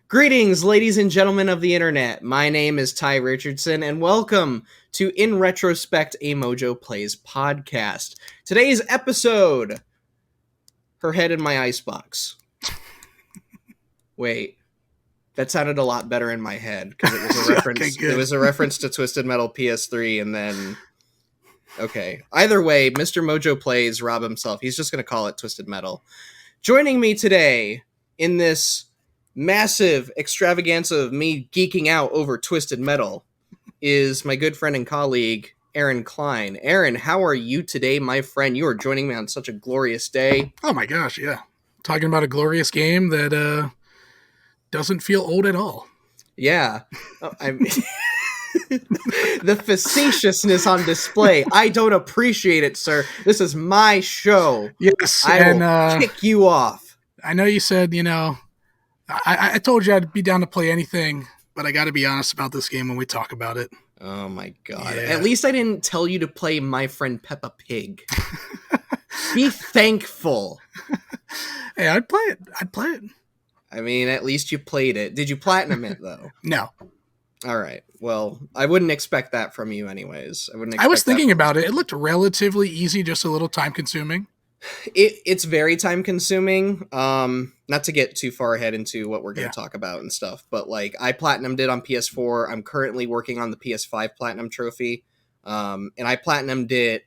Greetings, ladies and gentlemen of the internet. My name is Ty Richardson, and welcome to In Retrospect, a MojoPlays Podcast. Today's episode, her head in my icebox. Wait, that sounded a lot better in my head, because it was a reference. Okay, it was a reference to Twisted Metal PS3, and then... Okay. Either way, Mr. MojoPlays, Rob himself, he's just going to call it Twisted Metal. Joining me today in this massive extravaganza of me geeking out over Twisted Metal is my good friend and colleague, Aaron Klein. Aaron, how are you today, my friend? You are joining me on such a glorious day. Oh my gosh, yeah. Talking about a glorious game that doesn't feel old at all. Yeah. The facetiousness on display. I don't appreciate it, sir. This is my show. Yes, I will kick you off. I know you said, I told you I'd be down to play anything, but I got to be honest about this game when we talk about it. Oh my god. Yeah. At least I didn't tell you to play My Friend Peppa Pig. Be thankful. Hey, I'd play it. I mean, at least you played it. Did you platinum it, though? No. All right. Well, I wouldn't expect that from you anyways. I was thinking about it. It looked relatively easy, just a little time consuming. It's very time consuming. Not to get too far ahead into what we're going to talk about and stuff, but like I platinumed it on PS4. I'm currently working on the PS5 platinum trophy. And I platinumed it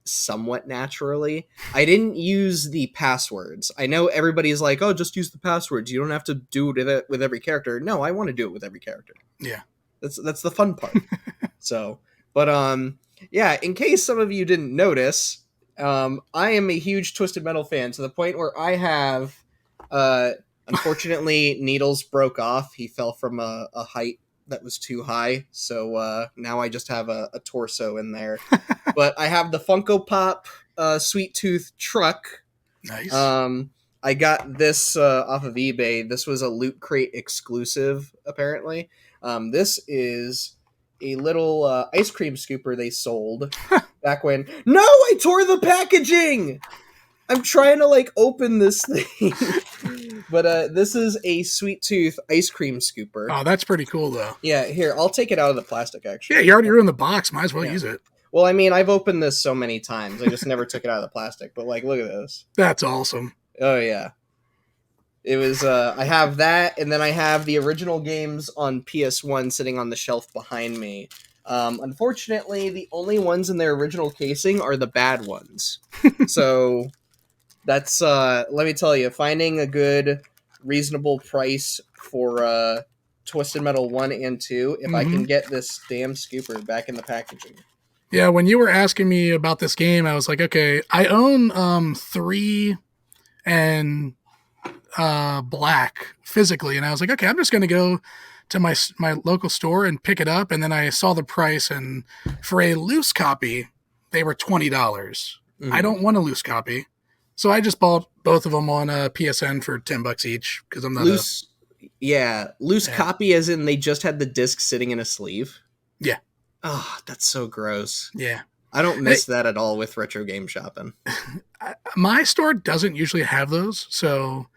somewhat naturally. I didn't use the passwords. I know everybody's like, "Oh, just use the passwords. You don't have to do it with every character." No, I want to do it with every character. Yeah. That's the fun part. So, but yeah, in case some of you didn't notice, I am a huge Twisted Metal fan to the point where I have unfortunately Needles broke off. He fell from a height that was too high, so now I just have a torso in there. But I have the Funko Pop Sweet Tooth truck. Nice. I got this off of eBay. This was a Loot Crate exclusive, apparently. This is a little ice cream scooper they sold back when... No, I tore the packaging! I'm trying to, open this thing. But this is a Sweet Tooth ice cream scooper. Oh, that's pretty cool, though. Yeah, here, I'll take it out of the plastic, actually. Yeah, you already ruined the box. Might as well use it. Well, I mean, I've opened this so many times. I just never took it out of the plastic. But, look at this. That's awesome. Oh, yeah. It was, I have that, and then I have the original games on PS1 sitting on the shelf behind me. Unfortunately, the only ones in their original casing are the bad ones. So, that's, let me tell you, finding a good, reasonable price for Twisted Metal 1 and 2, if I can get this damn scooper back in the packaging. Yeah, when you were asking me about this game, I was like, okay, I own 3 and... black physically, and I was like, okay, I'm just going to go to my local store and pick it up, and then I saw the price, and for a loose copy they were $20. I don't want a loose copy, so I just bought both of them on PSN for $10 each because I'm not loose copy as in they just had the disc sitting in a sleeve. Yeah. Oh, that's so gross. Yeah, I don't miss that at all with retro game shopping. My store doesn't usually have those, so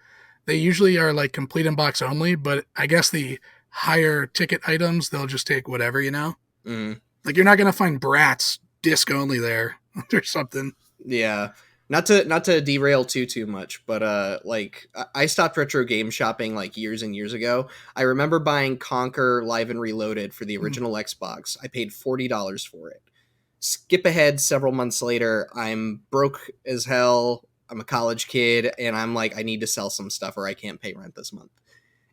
they usually are complete in box only, but I guess the higher ticket items, they'll just take whatever, you're not going to find Bratz disc only there or something. Yeah. Not to derail too much, but I stopped retro game shopping years and years ago. I remember buying Conquer Live and Reloaded for the original Xbox. I paid $40 for it. Skip ahead several months later, I'm broke as hell. I'm a college kid, and I'm like, I need to sell some stuff or I can't pay rent this month.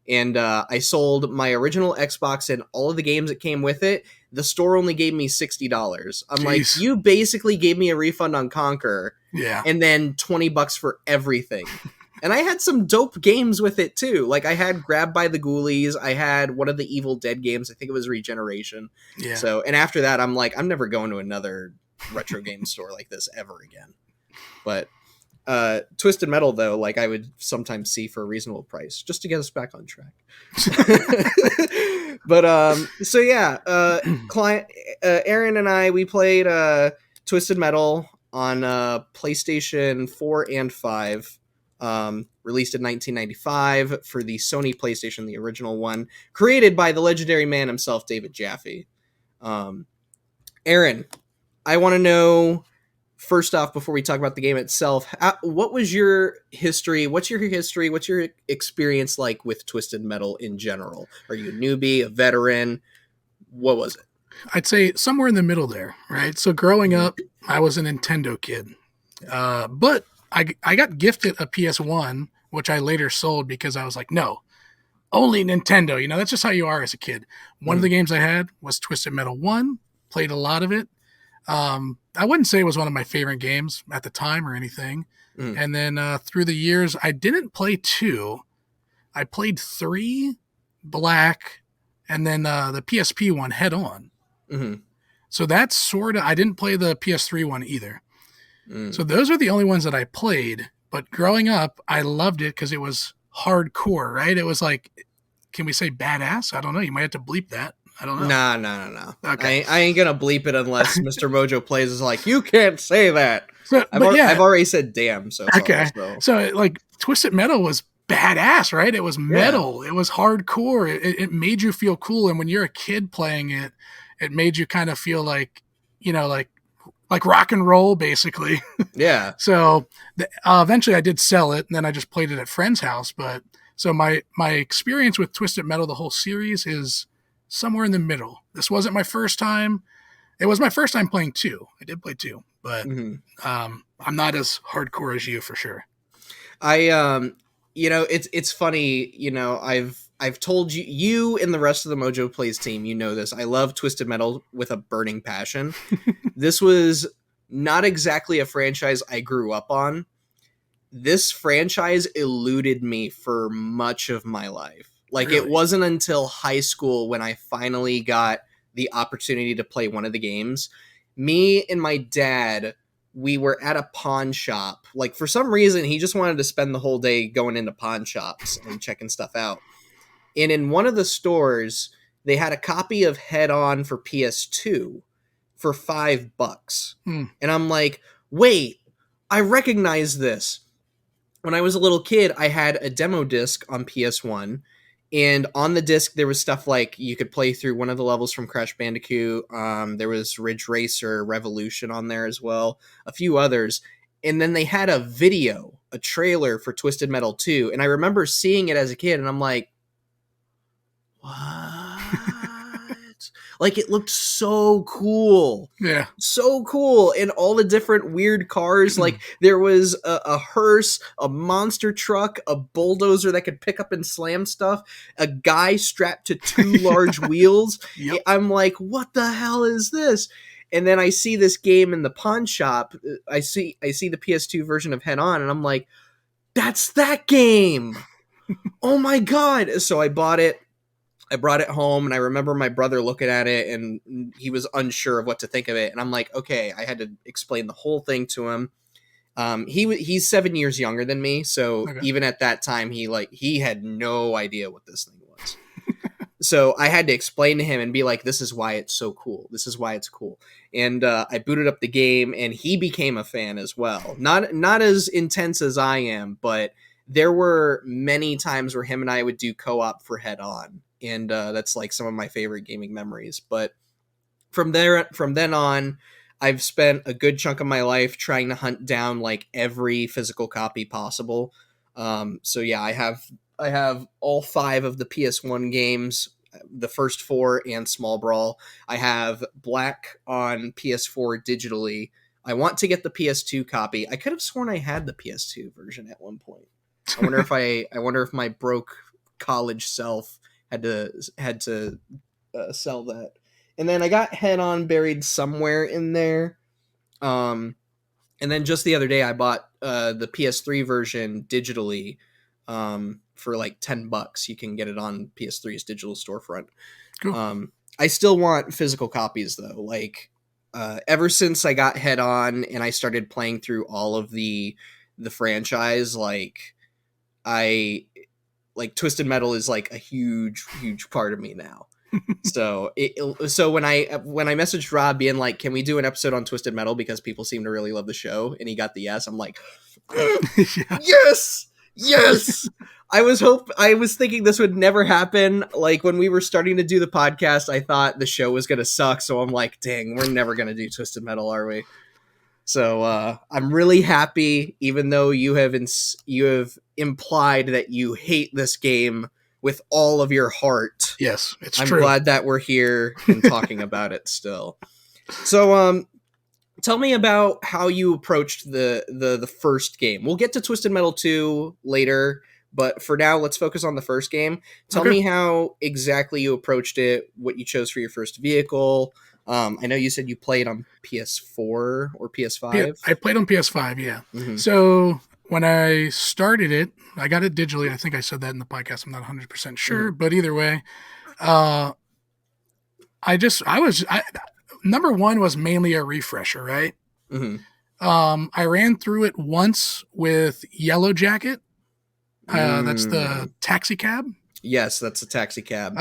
And I sold my original Xbox and all of the games that came with it. The store only gave me $60. I'm like, you basically gave me a refund on Conquer. Yeah. And then $20 for everything. And I had some dope games with it, too. I had Grabbed by the Ghoulies. I had one of the Evil Dead games. I think it was Regeneration. Yeah. So, and after that, I'm like, I'm never going to another retro game store like this ever again. But Twisted Metal, though, I would sometimes see for a reasonable price, just to get us back on track. But, so yeah, Aaron and I, we played Twisted Metal on PlayStation 4 and 5. released in 1995 for the Sony PlayStation, the original one, created by the legendary man himself, David Jaffe. Aaron, I want to know, first off, before we talk about the game itself, what was your history? What's your history? What's your experience like with Twisted Metal in general? Are you a newbie, a veteran? What was it? I'd say somewhere in the middle there, right? So growing up, I was a Nintendo kid. But I got gifted a PS1, which I later sold because I was like, no, only Nintendo. You know, that's just how you are as a kid. One of the games I had was Twisted Metal 1. Played a lot of it. I wouldn't say it was one of my favorite games at the time or anything. And then through the years, I didn't play 2. I played 3, Black, and then the PSP one, Head On. So that's sort of, I didn't play the PS3 one either. So those are the only ones that I played. But growing up, I loved it because it was hardcore, right? It was like, can we say badass? I don't know. You might have to bleep that. I don't know. No. Okay. I ain't gonna bleep it unless Mr. MojoPlays is like, you can't say that. So, I've already said damn. So okay. So like Twisted Metal was badass, right? It was metal. Yeah. It was hardcore. It made you feel cool. And when you're a kid playing it, it made you kind of feel like, you know, like rock and roll, basically. Yeah. So eventually I did sell it, and then I just played it at friend's house. But so my experience with Twisted Metal, the whole series, is somewhere in the middle. This wasn't my first time. It was my first time playing 2. I did play 2, but I'm not as hardcore as you for sure. You know, it's funny, you know, I've told you and the rest of the MojoPlays team, you know this. I love Twisted Metal with a burning passion. This was not exactly a franchise I grew up on. This franchise eluded me for much of my life. Like, really? It wasn't until high school when I finally got the opportunity to play one of the games. Me and my dad, we were at a pawn shop. Like, for some reason, he just wanted to spend the whole day going into pawn shops and checking stuff out. And in one of the stores, they had a copy of Head On for PS2 for $5. And I'm like, wait, I recognize this. When I was a little kid, I had a demo disc on PS1. And on the disc, there was stuff like you could play through one of the levels from Crash Bandicoot. There was Ridge Racer, Revolution on there as well. A few others. And then they had a video, a trailer for Twisted Metal 2. And I remember seeing it as a kid, and I'm like, what? Like, it looked so cool. Yeah. So cool. And all the different weird cars. Like, there was a hearse, a monster truck, a bulldozer that could pick up and slam stuff, a guy strapped to 2 large wheels. Yep. I'm like, what the hell is this? And then I see this game in the pawn shop. I see the PS2 version of Head On, and I'm like, that's that game. Oh my God. So I bought it. I brought it home, and I remember my brother looking at it, and he was unsure of what to think of it. And I'm like, okay, I had to explain the whole thing to him. He's 7 years younger than me, so even at that time, he had no idea what this thing was. So I had to explain to him and be like, this is why it's so cool. This is why it's cool. And I booted up the game, and he became a fan as well. Not as intense as I am, but there were many times where him and I would do co-op for Head On. And that's like some of my favorite gaming memories. But from then on, I've spent a good chunk of my life trying to hunt down like every physical copy possible. So yeah, I have all 5 of the PS1 games, the first 4 and Small Brawl. I have Black on PS4 digitally. I want to get the PS2 copy. I could have sworn I had the PS2 version at one point. I wonder if my broke college self had to sell that. And then I got Head On buried somewhere in there. And then just the other day I bought the PS3 version digitally for like $10. You can get it on PS3's digital storefront. Cool. I still want physical copies though. Like ever since I got Head On and I started playing through all of the franchise, like Twisted Metal is like a huge part of me now. So when I messaged Rob being like, can we do an episode on Twisted Metal because people seem to really love the show, and he got the yes, I'm like, yes, Yes. I was thinking this would never happen. Like when we were starting to do the podcast, I thought the show was gonna suck. So I'm like, dang, we're never gonna do Twisted Metal, are we? So I'm really happy, even though you have implied that you hate this game with all of your heart. Yes, it's I'm true. glad that we're here and talking about it still. So tell me about how you approached the first game. We'll get to Twisted Metal 2 later, but for now, let's focus on the first game. Tell me how exactly you approached it, what you chose for your first vehicle. I know you said you played on PS4 or PS5. I played on PS5, yeah. Mm-hmm. So when I started it, I got it digitally. I think I said that in the podcast. I'm not 100% sure, but either way, number one was mainly a refresher, right? Mm-hmm. I ran through it once with Yellow Jacket. That's the taxi cab. Yes, that's a taxi cab.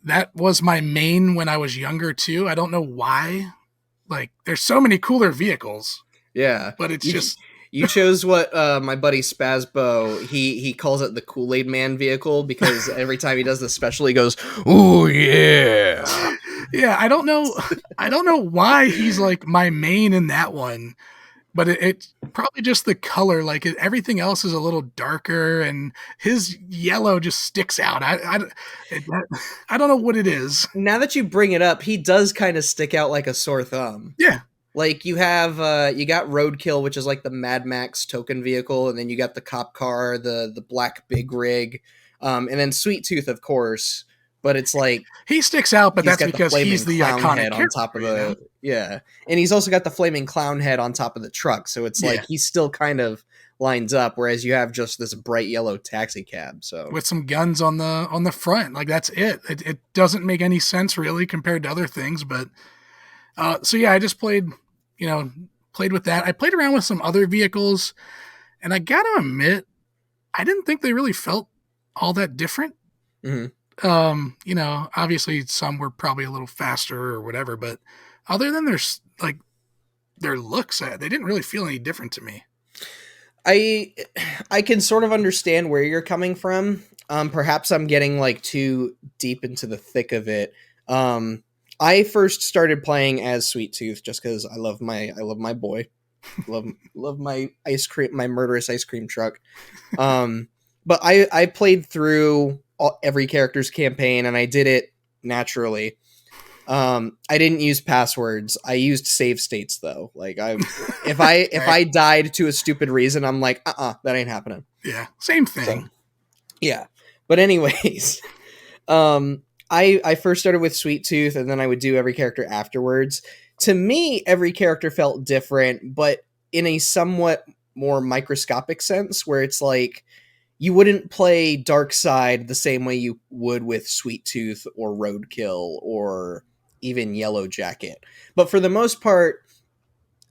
That was my main when I was younger too. I don't know why. Like, there's so many cooler vehicles. Yeah, but it's just you chose what my buddy Spazbo he calls it the Kool-Aid Man vehicle because every time he does the special, he goes, "Ooh yeah." Yeah, I don't know why he's like my main in that one. But it's probably just the color. Like everything else is a little darker, and his yellow just sticks out. I don't know what it is. Now that you bring it up, he does kind of stick out like a sore thumb. Yeah. Like you have, you got Roadkill, which is like the Mad Max token vehicle, and then you got the cop car, the black big rig, and then Sweet Tooth, of course. But it's like he sticks out, but that's because he's the iconic head on top of the and he's also got the flaming clown head on top of the truck. So it's like he still kind of lines up, whereas you have just this bright yellow taxi cab. So with some guns on the front, like that's it. It doesn't make any sense really compared to other things, but so yeah, I just played with that. I played around with some other vehicles, and I gotta admit, I didn't think they really felt all that different. Mm-hmm. Obviously some were probably a little faster or whatever, but other than their looks, they didn't really feel any different to me. I can sort of understand where you're coming from. Perhaps I'm getting like too deep into the thick of it. I first started playing as Sweet Tooth just because I love my boy, love my ice cream, my murderous ice cream truck. But I played through every character's campaign, and I did it naturally. I didn't use passwords. I used save states though. Like if I died to a stupid reason, I'm like, that ain't happening. Yeah, same thing. So, yeah, but anyways, I first started with Sweet Tooth, and then I would do every character afterwards. To me, every character felt different, but in a somewhat more microscopic sense, where it's like, you wouldn't play Darkseid the same way you would with Sweet Tooth or Roadkill or even Yellow Jacket. But for the most part,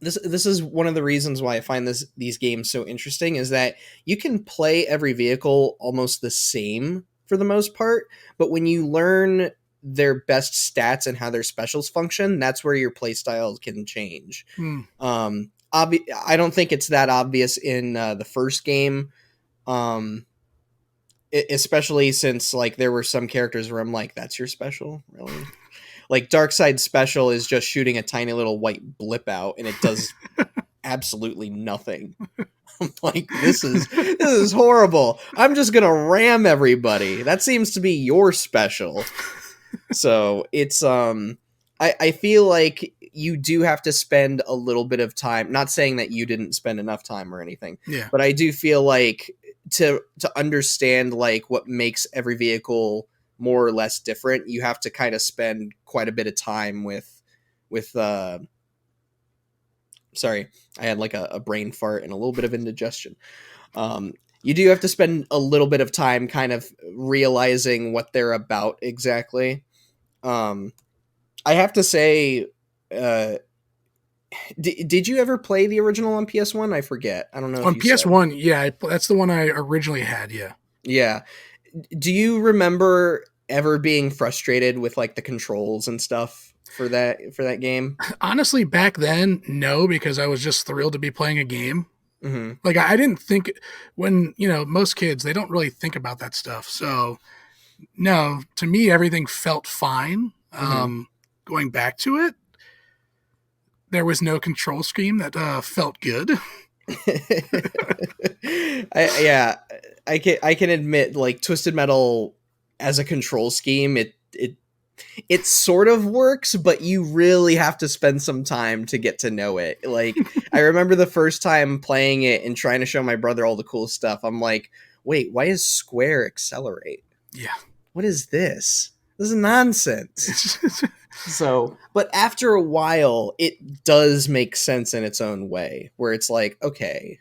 this is one of the reasons why I find these games so interesting, is that you can play every vehicle almost the same for the most part, but when you learn their best stats and how their specials function, that's where your playstyle can change. I don't think it's that obvious in the first game. Especially since like there were some characters where I'm like, that's your special, really? Like Darkseid's special is just shooting a tiny little white blip out, and it does absolutely nothing. I'm like, this is horrible. I'm just gonna ram everybody. That seems to be your special. So it's I feel like you do have to spend a little bit of time. Not saying that you didn't spend enough time or anything. Yeah. But I do feel like to understand like what makes every vehicle more or less different, you have to kind of spend quite a bit of time with sorry, I had like a brain fart and a little bit of indigestion. You do have to spend a little bit of time kind of realizing what they're about exactly. I have to say, did you ever play the original on PS1? I forget. I don't know. On PS1, yeah, that's the one I originally had. Yeah. Yeah. Do you remember ever being frustrated with like the controls and stuff for that game? Honestly, back then, no, because I was just thrilled to be playing a game. Mm-hmm. Like I didn't think when, most kids, they don't really think about that stuff. So no, to me, everything felt fine. Mm-hmm. Going back to it, there was no control scheme that felt good. Yeah, I can admit, like, Twisted Metal as a control scheme, it sort of works, but you really have to spend some time to get to know it. Like, I remember the first time playing it and trying to show my brother all the cool stuff. I'm like, wait, why is square accelerate? Yeah. What is this? This is nonsense. So, but after a while, it does make sense in its own way, where it's like, okay,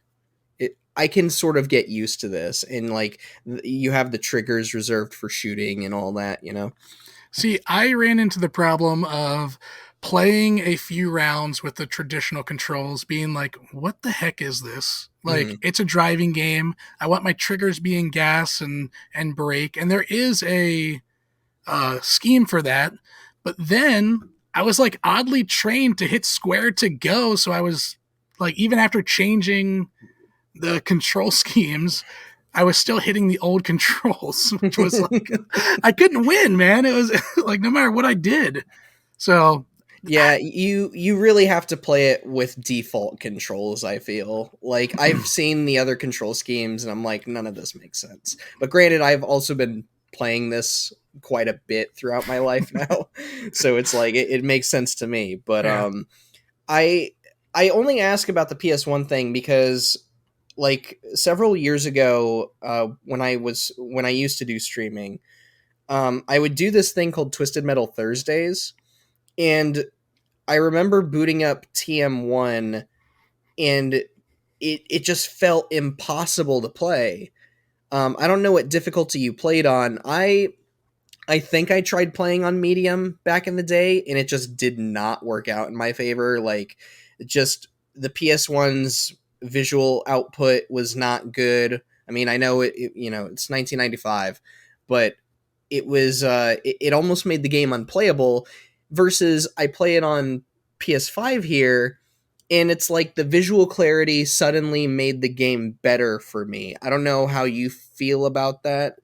I can sort of get used to this, and like you have the triggers reserved for shooting and all that, you know. See, I ran into the problem of playing a few rounds with the traditional controls, being like, what the heck is this? Like, Mm-hmm. it's a driving game. I want my triggers being gas and brake, and there is a scheme for that. But then I was like oddly trained to hit square to go, so I was like, even after changing the control schemes, I was still hitting the old controls, which was like, I couldn't win, man. It was like, no matter what I did. So, Yeah, you really have to play it with default controls, I feel. Like, I've seen the other control schemes and I'm like, none of this makes sense. But granted, I've also been playing this quite a bit throughout my life now. So it's like it makes sense to me. But yeah. I I only ask about the PS1 thing because, like, several years ago, when I used to do streaming, I would do this thing called Twisted Metal Thursdays, and I remember booting up TM1, and it just felt impossible to play. I don't know what difficulty you played on. I think I tried playing on medium back in the day, and it just did not work out in my favor. Like, just the PS1's visual output was not good. I mean, I know it's 1995, but it almost made the game unplayable. Versus, I play it on PS5 here, and it's like the visual clarity suddenly made the game better for me. I don't know how you feel about that.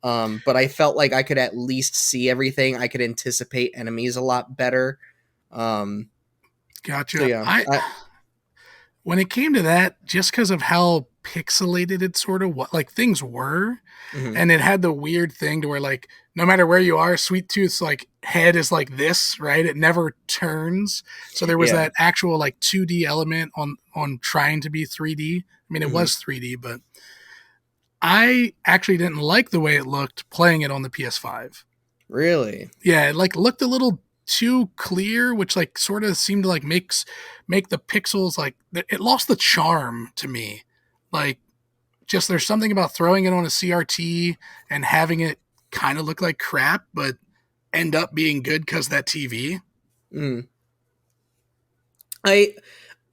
But I felt like I could at least see everything. I could anticipate enemies a lot better. Um, so Gotcha. yeah, When it came to that, just because of how pixelated it sort of like things were, mhm. and it had the weird thing to where like no matter where you are, Sweet Tooth's like head is like this, right? It never turns. So there was Yeah, that actual like 2D element on trying to be 3D. I mean, it mhm. was 3D, but I actually didn't like the way it looked playing it on the PS5. Really. Yeah, it like looked a little too clear, which like sort of seemed to like make the pixels like it lost the charm to me. Like just there's something about throwing it on a CRT and having it kind of look like crap, but end up being good because that TV. Mm. I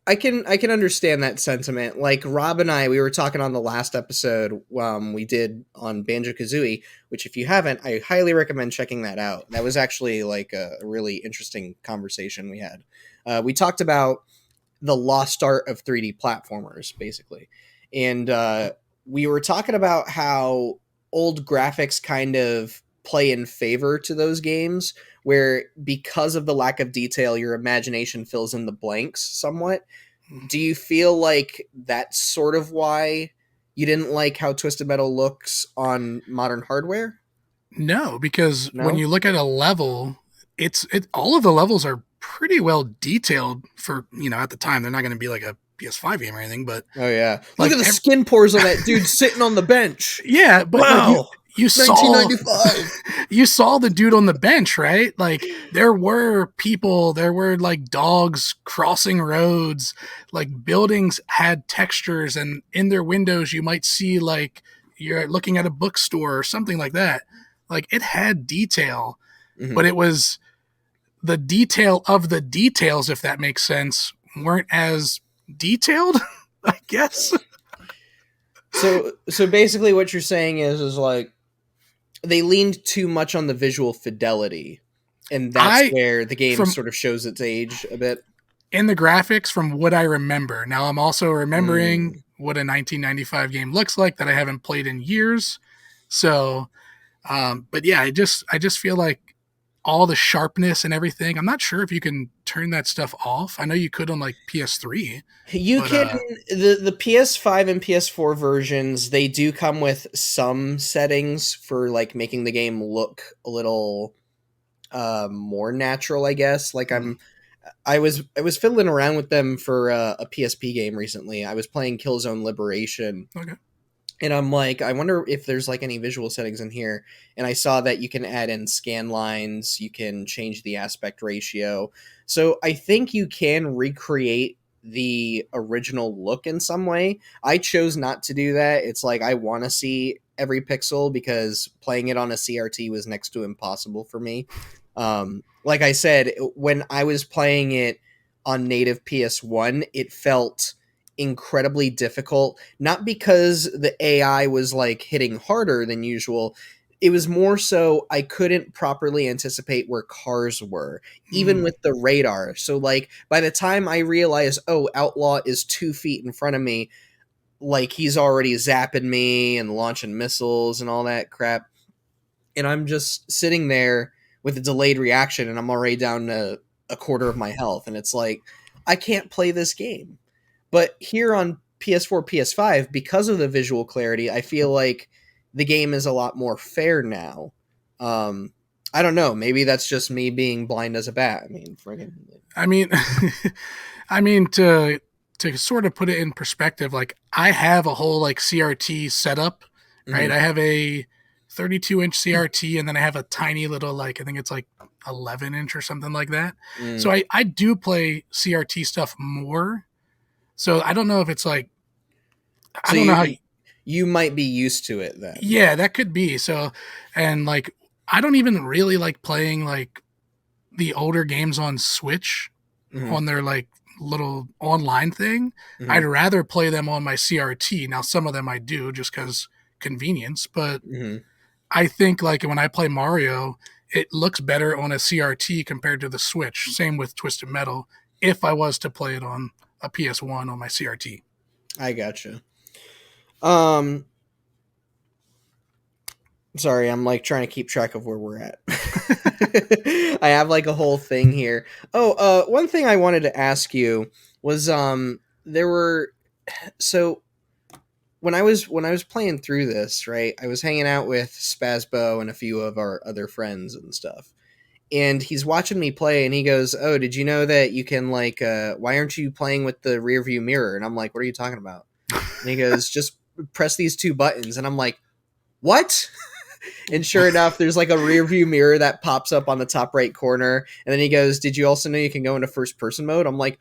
I can understand that sentiment. Like, Rob and I, we were talking on the last episode we did on Banjo Kazooie, which, if you haven't, I highly recommend checking that out. That was actually like a really interesting conversation we had. We talked about the lost art of 3D platformers, basically, and we were talking about how old graphics kind of play in favor to those games, where, because of the lack of detail, your imagination fills in the blanks somewhat. Do you feel like that's sort of why you didn't like how Twisted Metal looks on modern hardware? No, because when No? you look at a level, it all of the levels are pretty well detailed for, at the time. They're not going to be like a PS5 game or anything, but Oh yeah. Look like at the skin pores on that dude sitting on the bench. yeah, but like Wow. you saw 1995. you saw the dude on the bench, right? Like there were people, there were like dogs crossing roads, like buildings had textures, and in their windows you might see like you're looking at a bookstore or something like that. Like it had detail, but Mhm. it was the detail of the details, if that makes sense, weren't as detailed, I guess. So basically what you're saying is like they leaned too much on the visual fidelity, and that's I where the game from sort of shows its age a bit. in the graphics from what I remember. Now I'm also remembering Mm. what a 1995 game looks like that I haven't played in years. So, but yeah, I just feel like all the sharpness and everything. I'm not sure if you can turn that stuff off. I know you could on like PS3, You but can the PS5 and PS4 versions, they do come with some settings for like making the game look a little more natural, I guess. Like I was fiddling around with them for a PSP game recently. I was playing Killzone Liberation, okay. and I'm like, I wonder if there's like any visual settings in here. And I saw that you can add in scan lines, you can change the aspect ratio. So I think you can recreate the original look in some way. I chose not to do that. It's like I want to see every pixel because playing it on a CRT was next to impossible for me. Like I said, when I was playing it on native PS1, it felt incredibly difficult, not because the AI was like hitting harder than usual. It was more so I couldn't properly anticipate where cars were, even Mm. with the radar. So, like, by the time I realized, oh, Outlaw is 2 feet in front of me, like, he's already zapping me and launching missiles and all that crap. And I'm just sitting there with a delayed reaction, and I'm already down to a quarter of my health. And it's like, I can't play this game. But here on PS4, PS5, because of the visual clarity, I feel like the game is a lot more fair now. I don't know. Maybe that's just me being blind as a bat. I mean, friggin'. I mean, I mean to sort of put it in perspective, like I have a whole like CRT setup, right? Mhm. I have a 32-inch CRT, and then I have a tiny little like I think it's like 11-inch or something like that. Mm. So I do play CRT stuff more. So I don't know if it's like I So don't know how. you might be used to it then. Yeah, that could be. So, and like I don't even really like playing like the older games on Switch Hmm. on their like little online thing. Hmm. I'd rather play them on my CRT. Now some of them I do just cuz convenience, but Hmm. I think like when I play Mario, it looks better on a CRT compared to the Switch. Same with Twisted Metal if I was to play it on a PS1 on my CRT. I gotcha. Um, Sorry, I'm like trying to keep track of where we're at. I have like a whole thing here. Oh, one thing I wanted to ask you was there were so when I was playing through this, right? I was hanging out with Spazbo and a few of our other friends and stuff. And he's watching me play and he goes, "Oh, did you know that you can like why aren't you playing with the rear view mirror?" And I'm like, "What are you talking about?" And he goes, "Just press these two buttons." And I'm like, "What?" And sure enough, there's like a rear view mirror that pops up on the top right corner. And then he goes, "Did you also know you can go into first person mode?" I'm like,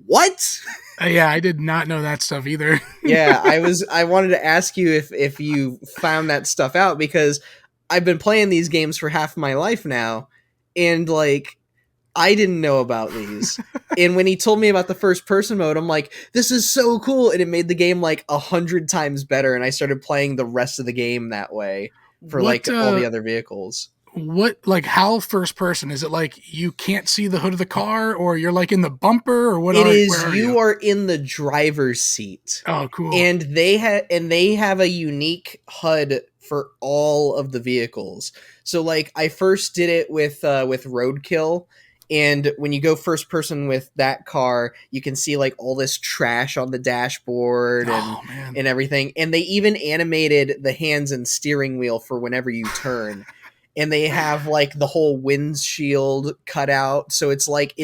"What?" Yeah, I did not know that stuff either. Yeah, I wanted to ask you if you found that stuff out because I've been playing these games for half my life now, and like I didn't know about these. And when he told me about the first person mode, I'm like, "This is so cool!" And it made the game like 100 times better. And I started playing the rest of the game that way for like what all the other vehicles. what like how first person is it? Like you can't see the hood of the car, or you're like in the bumper, or what It are is where are you? you are in the driver's seat, Oh, cool. and they have a unique HUD for all of the vehicles. So like I first did it with Roadkill, and when you go first person with that car, you can see like all this trash on the dashboard Oh man. and everything. And they even animated the hands and steering wheel for whenever you turn. And they have like the whole windshield cut out, so it's like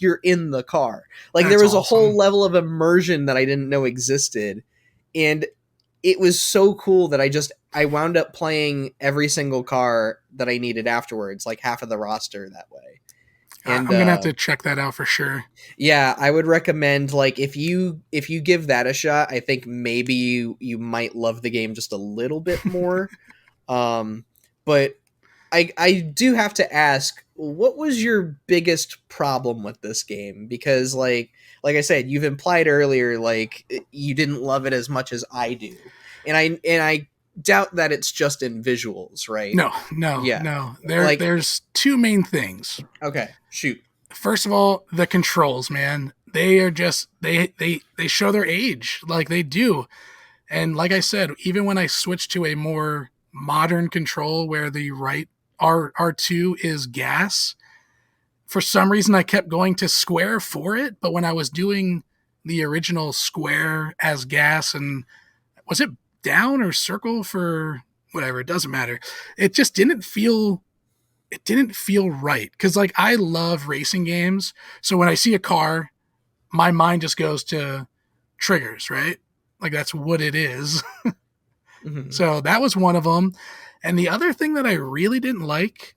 you're in the car. Like there That's was a whole awesome. level of immersion that I didn't know existed, and it was so cool that I wound up playing every single car that I needed afterwards, like half of the roster that way. And I'm gonna have to check that out for sure. yeah, I would recommend like if you give that a shot, I think maybe you might love the game just a little bit more. But I do have to ask, what was your biggest problem with this game? Because like I said, you've implied earlier like you didn't love it as much as I do, and I doubt that it's just in visuals, right? No, no, Yeah, no. like There's two main things. okay, shoot. First of all, the controls, man. they are just they show their age, like they do. And like I said, even when I switched to a more modern control where the right R2 is gas, for some reason I kept going to square for it, but when I was doing the original square as gas, and was it down or circle for whatever, it doesn't matter. It just didn't feel right, because like I love racing games, so when I see a car, my mind just goes to triggers, right? Like that's what it is. Mm-hmm. So that was one of them. And the other thing that I really didn't like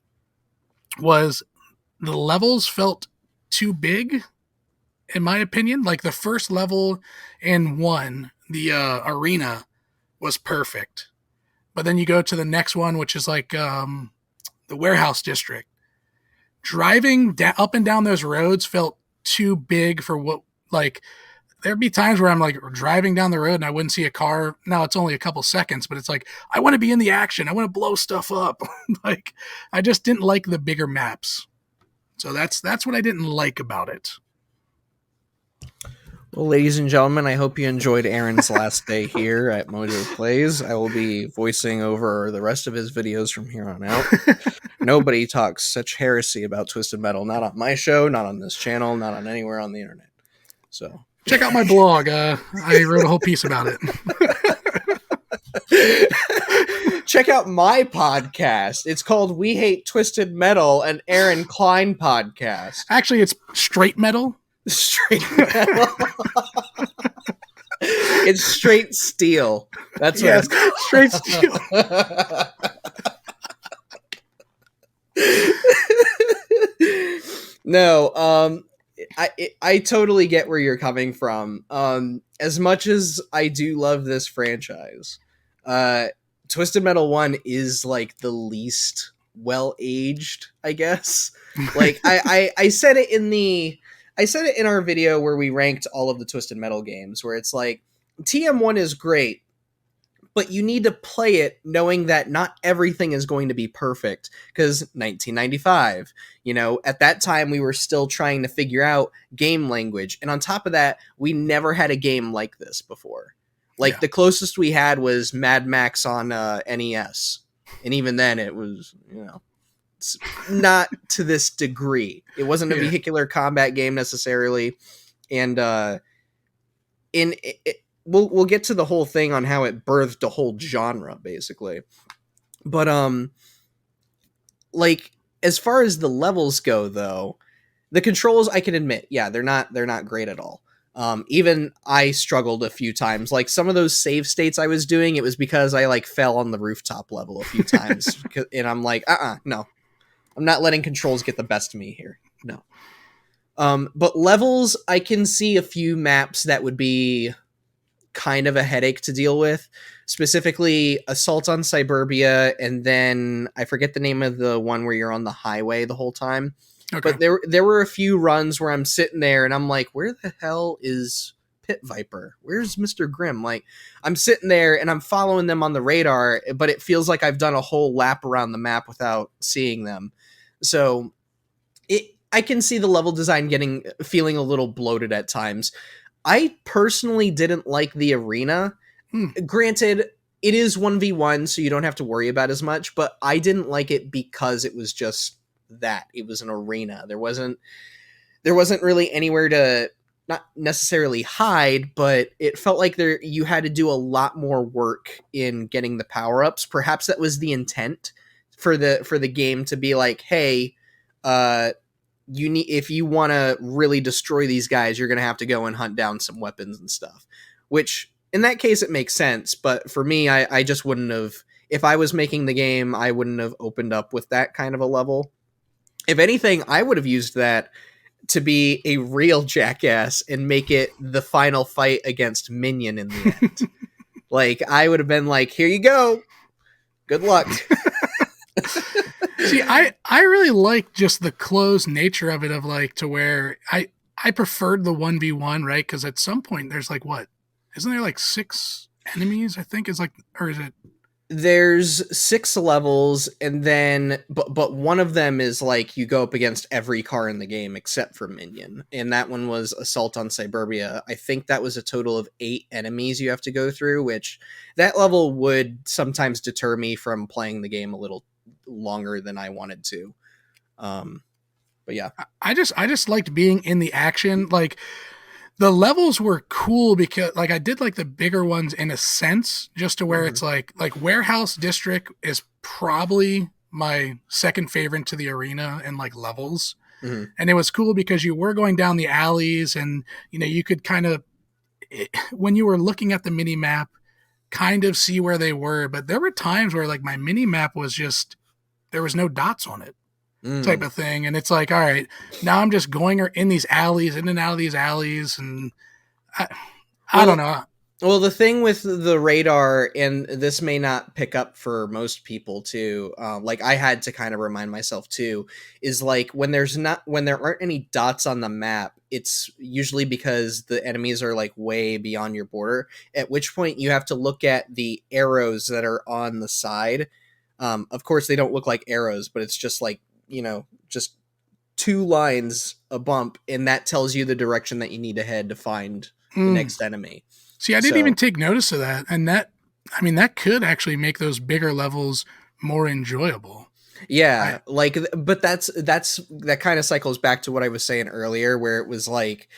was the levels felt too big, in my opinion. Like the first level in one, the arena, was perfect. But then you go to the next one, which is like the warehouse district. Driving up and down those roads felt too big for what, like, there'd be times where I'm like driving down the road and I wouldn't see a car. Now it's only a couple seconds, but it's like, I want to be in the action. I want to blow stuff up. Like, I just didn't like the bigger maps. So that's what I didn't like about it. Well, ladies and gentlemen, I hope you enjoyed Aaron's last day here at MojoPlays. I will be voicing over the rest of his videos from here on out. Nobody talks such heresy about Twisted Metal. Not on my show, not on this channel, not on anywhere on the internet. So check out my blog. I wrote a whole piece about it. Check out my podcast. It's called We Hate Twisted Metal, an Aaron Klein podcast. Actually, it's Straight Metal. Straight metal. It's straight steel. That's what it's called. Straight steel. No, I totally get where you're coming from. As much as I do love this franchise, Twisted Metal 1 is like the least well-aged, I guess. Like I said it in our video where we ranked all of the Twisted Metal games, where it's like, TM1 is great, but you need to play it knowing that not everything is going to be perfect, because 1995, at that time we were still trying to figure out game language. And on top of that, we never had a game like this before. Like, the closest we had was Mad Max on NES. And even then it was, not to this degree. It wasn't a vehicular combat game necessarily, and we'll get to the whole thing on how it birthed a whole genre, basically. But like, as far as the levels go, though, the controls, I can admit, they're not great at all. Even I struggled a few times. Like, some of those save states I was doing, it was because I like fell on the rooftop level a few times, and I'm like, no. I'm not letting controls get the best of me here. No. But levels, I can see a few maps that would be kind of a headache to deal with. Specifically, Assault on Suburbia, and then I forget the name of the one where you're on the highway the whole time. Okay. But there were a few runs where I'm sitting there and I'm like, where the hell is Pit Viper? Where's Mr. Grimm? Like, I'm sitting there and I'm following them on the radar, but it feels like I've done a whole lap around the map without seeing them. So I can see the level design feeling a little bloated at times. I personally didn't like the arena. Granted, it is 1v1, so you don't have to worry about as much, but I didn't like it because it was just that. It was an arena. There wasn't really anywhere to not necessarily hide, but it felt like you had to do a lot more work in getting the power-ups. Perhaps that was the intent for the game, to be like, hey, if you want to really destroy these guys, you're going to have to go and hunt down some weapons and stuff, which in that case it makes sense. But for me, I just wouldn't have, if I was making the game, I wouldn't have opened up with that kind of a level. If anything, I would have used that to be a real jackass and make it the final fight against Minion in the end. Like, I would have been like, here you go, good luck. See, I really like just the closed nature of it, of like, to where I preferred the 1v1, right? Because at some point there's like, what? Isn't there like 6 enemies, I think? Is like, or is it There's 6 levels, and then but one of them is like you go up against every car in the game except for Minion, and that one was Assault on Suburbia. I think that was a total of 8 enemies you have to go through, which that level would sometimes deter me from playing the game a little longer than I wanted to. But yeah, I just liked being in the action. Like, the levels were cool because, like, I did like the bigger ones in a sense, just to where it's like Warehouse District is probably my second favorite to the arena and like levels. And it was cool because you were going down the alleys, and you could kind of, when you were looking at the mini map, kind of see where they were. But there were times where like my mini map was just, there was no dots on it, type of thing. And it's like, all right, now I'm just going in these alleys, in and out of these alleys, and I don't know. Well, the thing with the radar, and this may not pick up for most people too, like I had to kind of remind myself too, is like when there aren't any dots on the map, it's usually because the enemies are like way beyond your border, at which point you have to look at the arrows that are on the side. Of course, they don't look like arrows, but it's just like, just 2 lines, a bump, and that tells you the direction that you need to head to find the next enemy. See, I didn't even take notice of that. And that could actually make those bigger levels more enjoyable. Yeah, but that kind of cycles back to what I was saying earlier, where it was like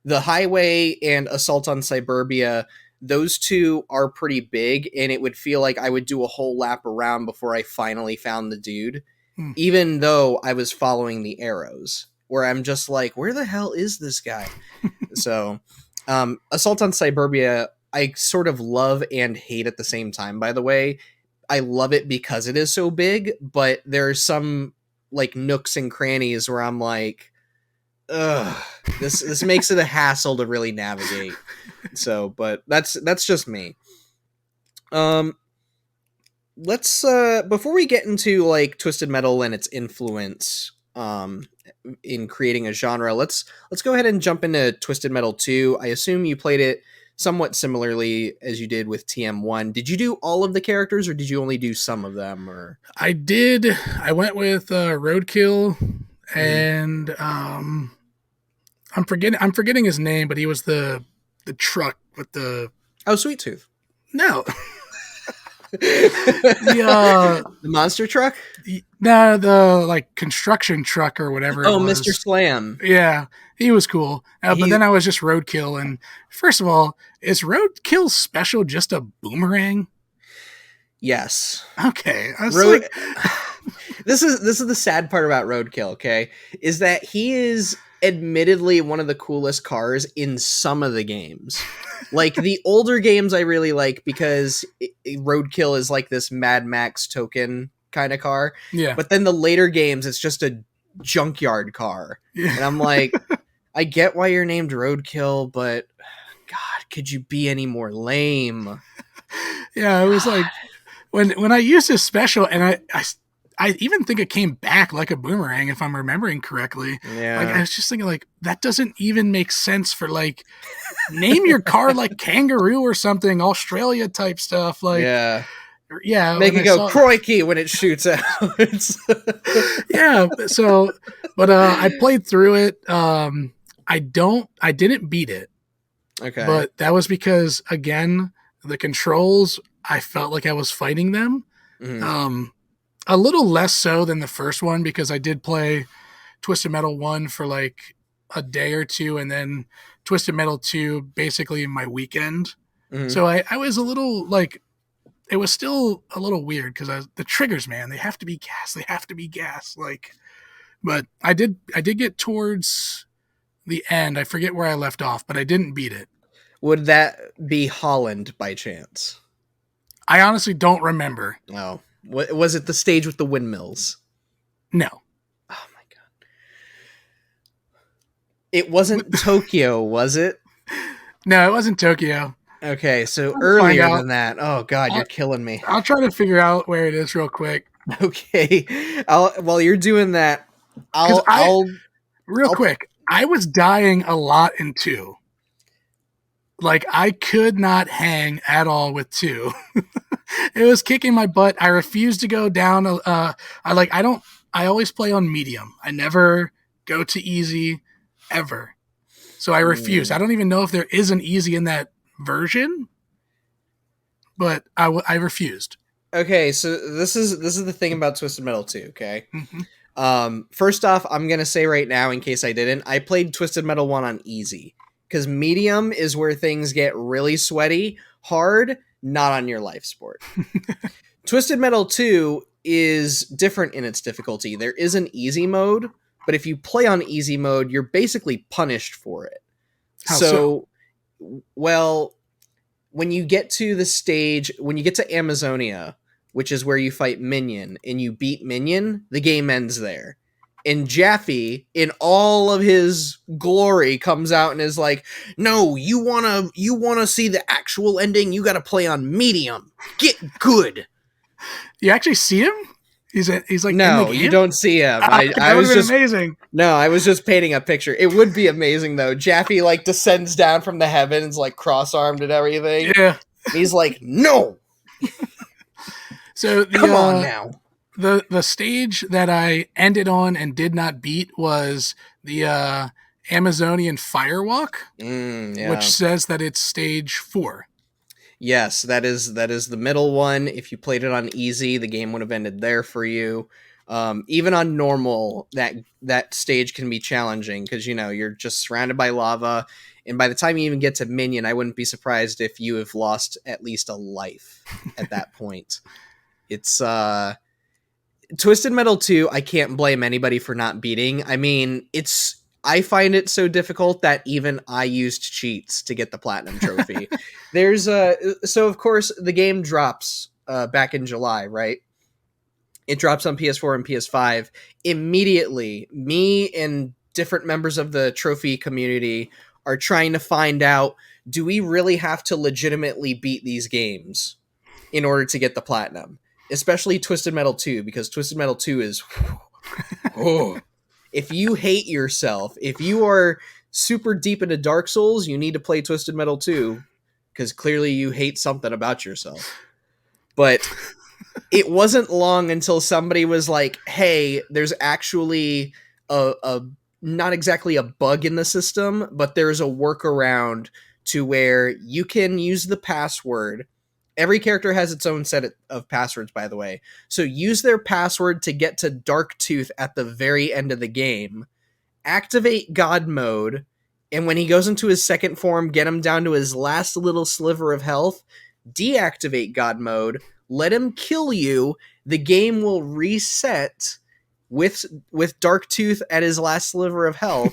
the highway and Assault on Suburbia, those two are pretty big, and it would feel like I would do a whole lap around before I finally found the dude, even though I was following the arrows, where I'm just like, where the hell is this guy? So, Assault on Suburbia, I sort of love and hate at the same time, by the way. I love it because it is so big, but there's some like nooks and crannies where I'm like, ugh, this makes it a hassle to really navigate. So, but that's just me. Let's before we get into like Twisted Metal and its influence in creating a genre, let's go ahead and jump into Twisted Metal 2. I assume you played it somewhat similarly as you did with TM1. Did you do all of the characters, or did you only do some of them? Or I did. I went with Roadkill, and I'm forgetting his name, but he was the truck with the Sweet Tooth. No. The monster truck? No, the like construction truck or whatever. Oh, Mr. Slam. Yeah, he was cool. But then I was just Roadkill, and first of all, is Roadkill special just a boomerang? Yes. Okay. This is the sad part about Roadkill, okay? Is that he is admittedly one of the coolest cars in some of the games. Like the older games I really like because Roadkill is like this Mad Max token kind of car. Yeah. But then the later games, it's just a junkyard car. Yeah. And I'm like, I get why you're named Roadkill, but God, could you be any more lame? Yeah, it was like when I used his special, and I even think it came back like a boomerang, if I'm remembering correctly. Yeah. Like I was just thinking, like, that doesn't even make sense for like name your car like Kangaroo or something, Australia type stuff. Like, yeah. Make it go crikey when it shoots out. Yeah. So, but I played through it. I didn't beat it. Okay. But that was because, again, the controls, I felt like I was fighting them. A little less so than the first one, because I did play Twisted Metal 1 for like a day or two, and then Twisted Metal 2 basically my weekend. So I was a little like, it was still a little weird because the triggers, man, they have to be gas. Like, but I did get towards the end. I forget where I left off, but I didn't beat it. Would that be Holland by chance? I honestly don't remember. No. Was it the stage with the windmills? No. Oh my God. It wasn't Tokyo, was it? No, it wasn't Tokyo. Okay, so earlier than that. Oh God, you're killing me. I'll try to figure out where it is real quick. Okay. While you're doing that, quick. I was dying a lot in 2. Like, I could not hang at all with 2. It was kicking my butt. I refused to go down. I always play on medium. I never go to easy ever. So I refused. I don't even know if there is an easy in that version, but I refused. Okay, so this is the thing about Twisted Metal 2, okay? Mm-hmm. First off, I'm going to say right now, in case I didn't, I played Twisted Metal 1 on easy. Because medium is where things get really sweaty. Hard, not on your life support. Twisted Metal 2 is different in its difficulty. There is an easy mode, but if you play on easy mode, you're basically punished for it. How so? Well, when you get to the stage, when you get to Amazonia, which is where you fight Minion, and you beat Minion, the game ends there. And Jaffe, in all of his glory, comes out and is like, "No, you wanna see the actual ending? You gotta play on medium. Get good." You actually see him? He's like no, in the game? You don't see him. That would have been amazing. No, I was just painting a picture. It would be amazing though. Jaffe like descends down from the heavens, like cross-armed and everything. Yeah. He's like, "No." So come on now. The stage that I ended on and did not beat was the Amazonian Firewalk, which says that it's stage 4. Yes, that is the middle one. If you played it on easy, the game would have ended there for you. Even on normal, that stage can be challenging because you're just surrounded by lava, and by the time you even get to Minion, I wouldn't be surprised if you have lost at least a life at that point. It's Twisted Metal 2, I can't blame anybody for not beating. I mean, I find it so difficult that even I used cheats to get the platinum trophy. So of course the game drops back in July, right? It drops on PS4 and PS5. Immediately, me and different members of the trophy community are trying to find out, do we really have to legitimately beat these games in order to get the platinum? Especially Twisted Metal 2, because Twisted Metal 2 is... If you hate yourself, if you are super deep into Dark Souls, you need to play Twisted Metal 2, because clearly you hate something about yourself. But it wasn't long until somebody was like, "Hey, there's actually a not exactly a bug in the system, but there's a workaround to where you can use the password." Every character has its own set of passwords, by the way. So use their password to get to Dark Tooth at the very end of the game. Activate God mode. And when he goes into his second form, get him down to his last little sliver of health. Deactivate God mode. Let him kill you. The game will reset with Dark Tooth at his last sliver of health.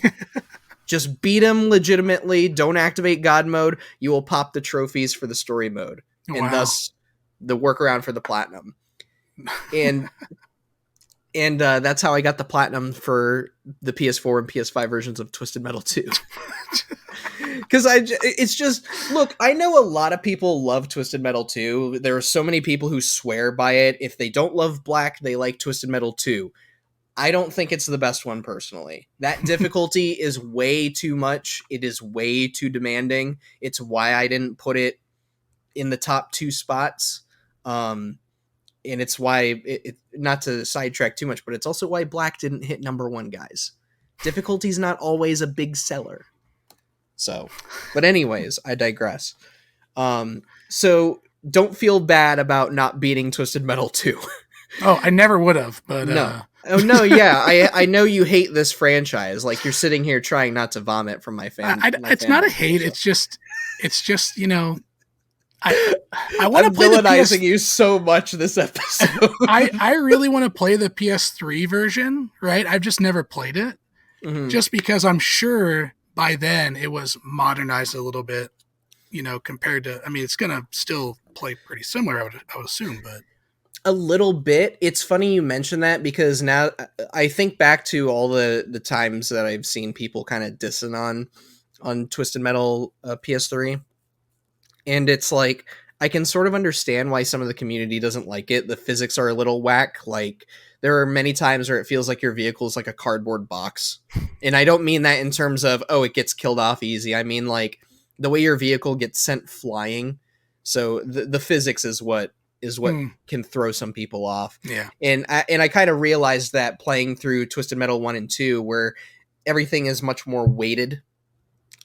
Just beat him legitimately. Don't activate God mode. You will pop the trophies for the story mode. And thus the workaround for the platinum. And that's how I got the platinum for the PS4 and PS5 versions of Twisted Metal 2. Because it's just, look, I know a lot of people love Twisted Metal 2. There are so many people who swear by it. If they don't love Black, they like Twisted Metal 2. I don't think it's the best one, personally. That difficulty is way too much. It is way too demanding. It's why I didn't put it in the top 2 spots. And it's why, not to sidetrack too much, but it's also why Black didn't hit number 1, guys. Difficulty's not always a big seller. So, but anyways, I digress. So don't feel bad about not beating Twisted Metal 2. Oh, I never would have, but no. Oh no, yeah, I know you hate this franchise. Like, you're sitting here trying not to vomit from my fan. It's not a hate. It's just I want to play villainizing you so much this episode. I really want to play the PS3 version, right? I've just never played it. Just because I'm sure by then it was modernized a little bit, compared to, I mean, it's going to still play pretty similar, I would assume, but a little bit. It's funny you mention that, because now I think back to all the times that I've seen people kind of dissing on Twisted Metal PS3. And it's like, I can sort of understand why some of the community doesn't like it. The physics are a little whack. Like, there are many times where it feels like your vehicle is like a cardboard box. And I don't mean that in terms of, oh, it gets killed off easy. I mean, like, the way your vehicle gets sent flying. So the physics is what is what can throw some people off. Yeah. And I kind of realized that playing through Twisted Metal 1 and 2, where everything is much more weighted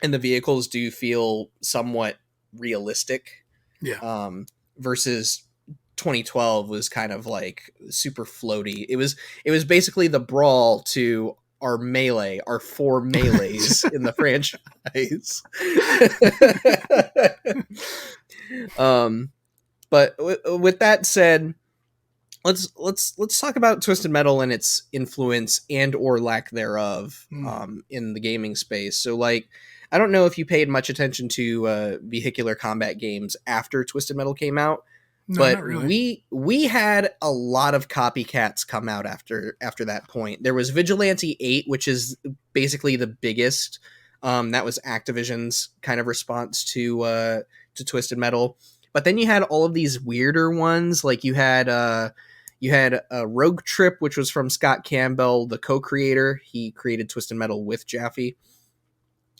and the vehicles do feel somewhat realistic. Yeah. Versus 2012 was kind of like super floaty. It was basically the Brawl to our Melee, our 4 Melees in the franchise. But with that said, let's talk about Twisted Metal and its influence and or lack thereof in the gaming space. So like, I don't know if you paid much attention to vehicular combat games after Twisted Metal came out, No, but not really. we had a lot of copycats come out after that point. There was Vigilante 8, which is basically the biggest. That was Activision's kind of response to Twisted Metal. But then you had all of these weirder ones, like you had Rogue Trip, which was from Scott Campbell, the co-creator. He created Twisted Metal with Jaffe.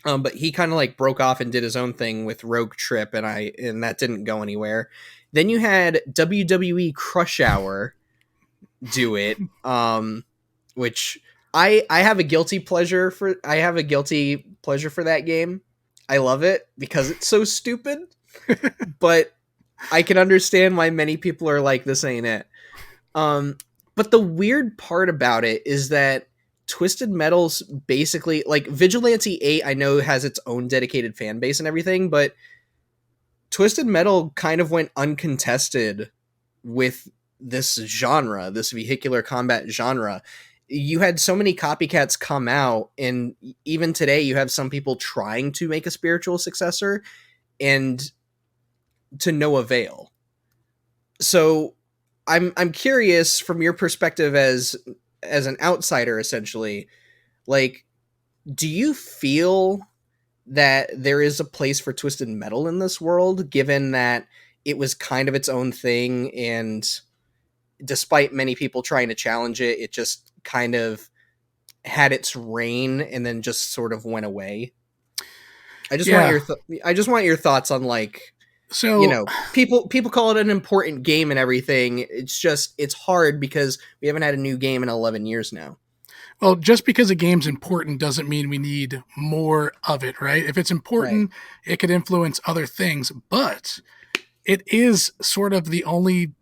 But he kind of like broke off and did his own thing with Rogue Trip, and that didn't go anywhere. Then you had WWE Crush Hour do it, which I have a guilty pleasure for. I have a guilty pleasure for that game. I love it because it's so stupid, but I can understand why many people are like, this ain't it. But the weird part about it is that Twisted Metal's basically like Vigilante 8, I know has its own dedicated fan base and everything, but Twisted Metal kind of went uncontested with this genre, this vehicular combat genre. You had so many copycats come out, and even today you have some people trying to make a spiritual successor and to no avail. So I'm curious from your perspective as an outsider, essentially, like, do you feel that there is a place for Twisted Metal in this world, given that it was kind of its own thing, and despite many people trying to challenge it, it just kind of had its reign and then just sort of went away? I just want your thoughts on, like, so, you know, people call it an important game and everything. It's hard because we haven't had a new game in 11 years now. Well, just because a game's important doesn't mean we need more of it, right? If it's important, right, it could influence other things, but it is sort of the only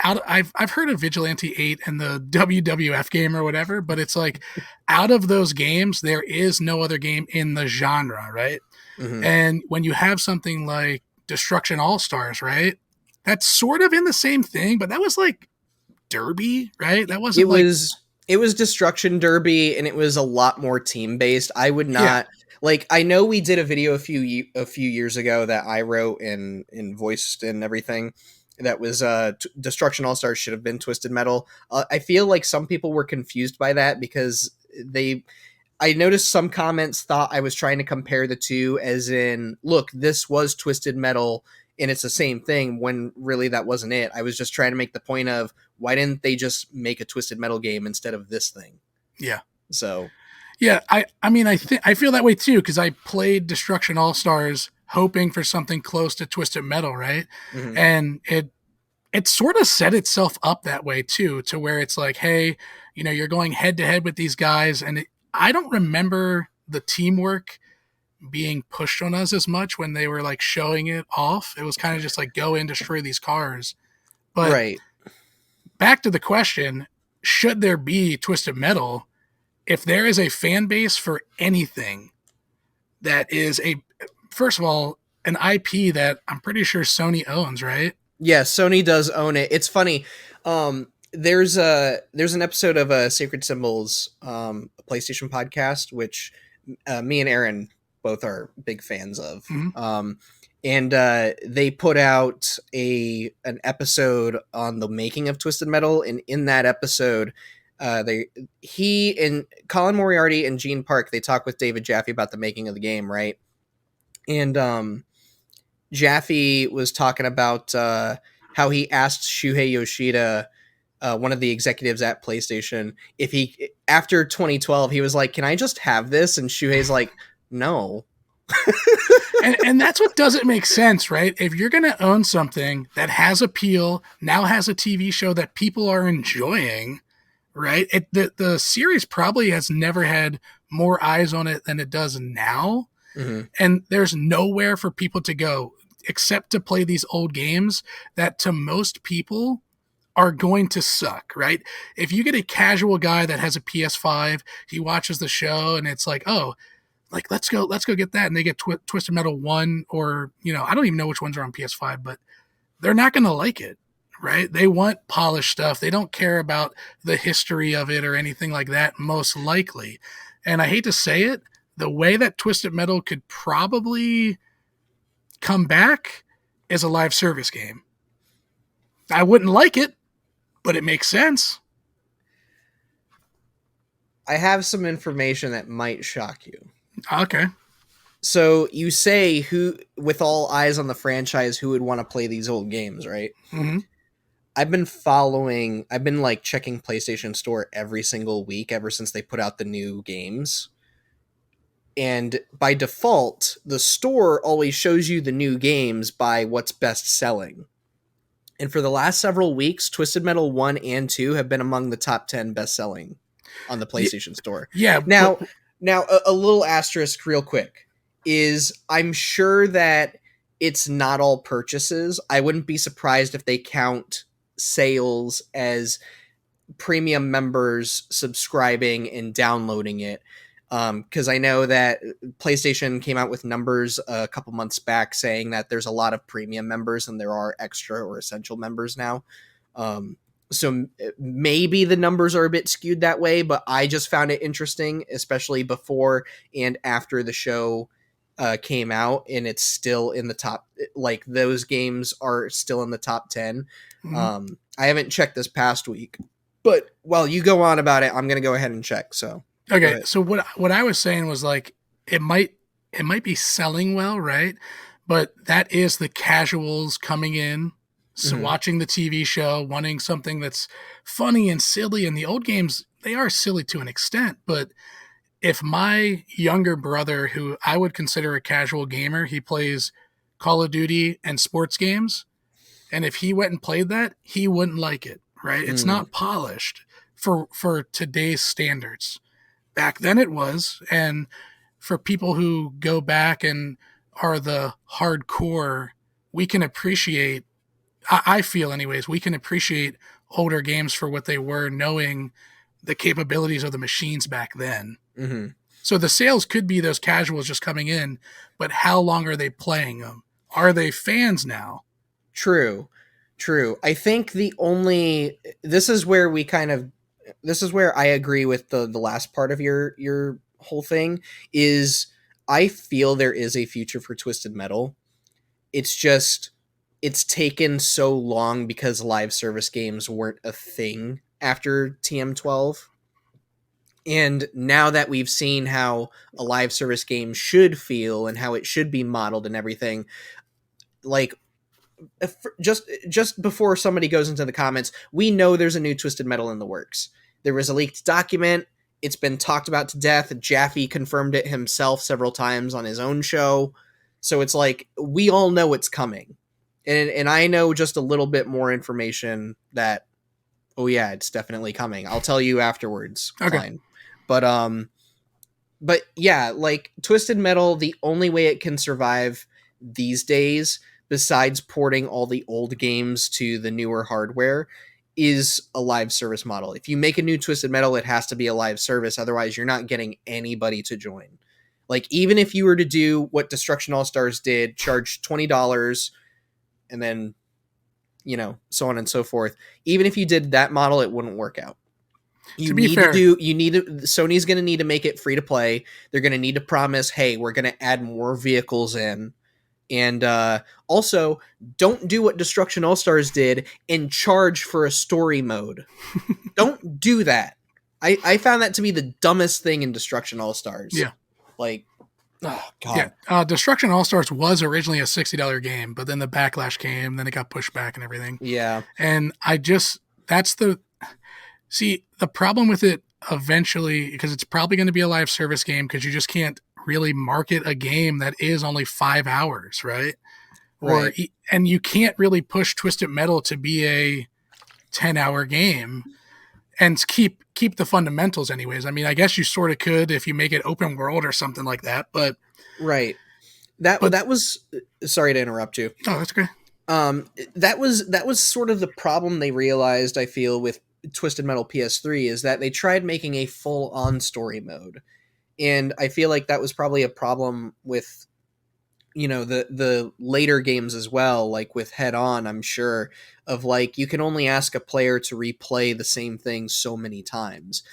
I've heard of Vigilante 8 and the WWF game or whatever, but it's like out of those games, there is no other game in the genre, right? Mm-hmm. And when you have something like Destruction All-Stars, right? That's sort of in the same thing, but that was like Derby, right? That wasn't It was Destruction Derby, and it was a lot more team-based. I would not... Yeah. Like, I know we did a video a few years ago that I wrote and voiced and everything. That was Destruction All-Stars should have been Twisted Metal. I feel like some people were confused by that because I noticed some comments thought I was trying to compare the two as in, look, this was Twisted Metal and it's the same thing, when really that wasn't it. I was just trying to make the point of, why didn't they just make a Twisted Metal game instead of this thing? Yeah. So... Yeah, I mean, I feel that way too, because I played Destruction All-Stars hoping for something close to Twisted Metal, right? Mm-hmm. And it sort of set itself up that way too, to where it's like, hey, you know, you're going head to head with these guys, and I don't remember the teamwork being pushed on us as much when they were like showing it off. It was kind of just like, go in, destroy these cars. But right. Back to the question, should there be Twisted Metal? If there is a fan base for anything that is first of all, an IP that I'm pretty sure Sony owns, right? Yeah, Sony does own it. It's funny. There's an episode of Sacred Symbols, a PlayStation podcast, which me and Aaron both are big fans of. Mm-hmm. And they put out an episode on the making of Twisted Metal, and in that episode, he and Colin Moriarty and Gene Park, they talk with David Jaffe about the making of the game, right? And Jaffe was talking about how he asked Shuhei Yoshida, one of the executives at PlayStation, if he, after 2012, he was like, "Can I just have this?" And Shuhei's like, "No, And that's what doesn't make sense, right? If you're going to own something that has appeal, now has a TV show that people are enjoying, right? The series probably has never had more eyes on it than it does now. Mm-hmm. And there's nowhere for people to go except to play these old games that to most people are going to suck, right? If you get a casual guy that has a PS5, he watches the show and it's like, oh, like let's go get that, and they get Twisted Metal 1, or I don't even know which ones are on PS5, but they're not going to like it, right? They want polished stuff. They don't care about the history of it or anything like that, most likely. And I hate to say it, the way that Twisted Metal could probably come back is a live service game. I wouldn't like it, but it makes sense. I have some information that might shock you. Okay. So you say who, with all eyes on the franchise, who would want to play these old games, right? Mm-hmm. I've been like checking PlayStation Store every single week ever since they put out the new games. And by default, the store always shows you the new games by what's best selling. And for the last several weeks, Twisted Metal 1 and 2 have been among the top 10 best selling on the PlayStation Store. Yeah. Now, a little asterisk real quick is I'm sure that it's not all purchases. I wouldn't be surprised if they count sales as premium members subscribing and downloading it. Because I know that PlayStation came out with numbers a couple months back saying that there's a lot of premium members and there are extra or essential members now. So maybe the numbers are a bit skewed that way, but I just found it interesting, especially before and after the show came out, and it's still in the top, like those games are still in the top 10. Mm-hmm. I haven't checked this past week, but while you go on about it, I'm going to go ahead and check. So, okay. So what I was saying was like, it might be selling well, right? But that is the casuals coming in. So watching the TV show, wanting something that's funny and silly, and the old games, they are silly to an extent. But if my younger brother, who I would consider a casual gamer, he plays Call of Duty and sports games, and if he went and played that, he wouldn't like it, right? It's not polished for today's standards. Back then it was, and for people who go back and are the hardcore, we can appreciate, I feel anyways, we can appreciate older games for what they were, knowing the capabilities of the machines back then. Mm-hmm. So the sales could be those casuals just coming in, but how long are they playing them? Are they fans now? True. I think this is where I agree with the last part of your whole thing, is I feel there is a future for Twisted Metal. It's just, it's taken so long because live service games weren't a thing after TM12. And now that we've seen how a live service game should feel and how it should be modeled and everything, like, just before somebody goes into the comments, we know there's a new Twisted Metal in the works. There was a leaked document. It's been talked about to death. Jaffe confirmed it himself several times on his own show. So it's like, we all know it's coming. And I know just a little bit more information that, oh yeah, it's definitely coming. I'll tell you afterwards. Okay. Fine. But yeah, like Twisted Metal, the only way it can survive these days, besides porting all the old games to the newer hardware, is a live service model. If you make a new Twisted Metal, it has to be a live service. Otherwise, you're not getting anybody to join. Like, even if you were to do what Destruction All-Stars did, charge $20, and then, so on and so forth. Even if you did that model, it wouldn't work out. Sony's going to need to make it free to play. They're going to need to promise, hey, we're going to add more vehicles in. And also, don't do what Destruction All-Stars did and charge for a story mode. Don't do that. I found that to be the dumbest thing in Destruction All-Stars. Yeah. Like, oh, God. Yeah. Destruction All-Stars was originally a $60 game, but then the backlash came, then it got pushed back and everything. Yeah. And the problem with it eventually, because it's probably going to be a live service game, because you just can't really market a game that is only 5 hours, right? Right. And you can't really push Twisted Metal to be a 10-hour game and keep the fundamentals anyways. I mean, I guess you sort of could if you make it open world or something like that, but Right. That was, sorry to interrupt you. oh, that's okay. That was sort of the problem they realized, I feel, with Twisted Metal PS3, is that they tried making a full on story mode. And I feel like that was probably a problem with, the later games as well, like with Head On, I'm sure, of like, you can only ask a player to replay the same thing so many times.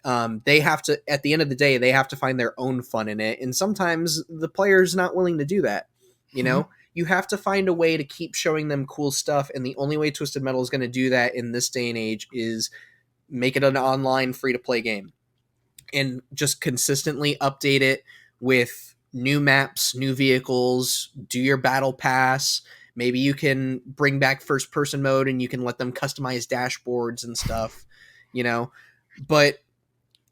They have to, at the end of the day, they have to find their own fun in it. And sometimes the player's not willing to do that. Mm-hmm. You have to find a way to keep showing them cool stuff. And the only way Twisted Metal is going to do that in this day and age is make it an online free to play game and just consistently update it with new maps, new vehicles, do your battle pass. Maybe you can bring back first person mode and you can let them customize dashboards and stuff, but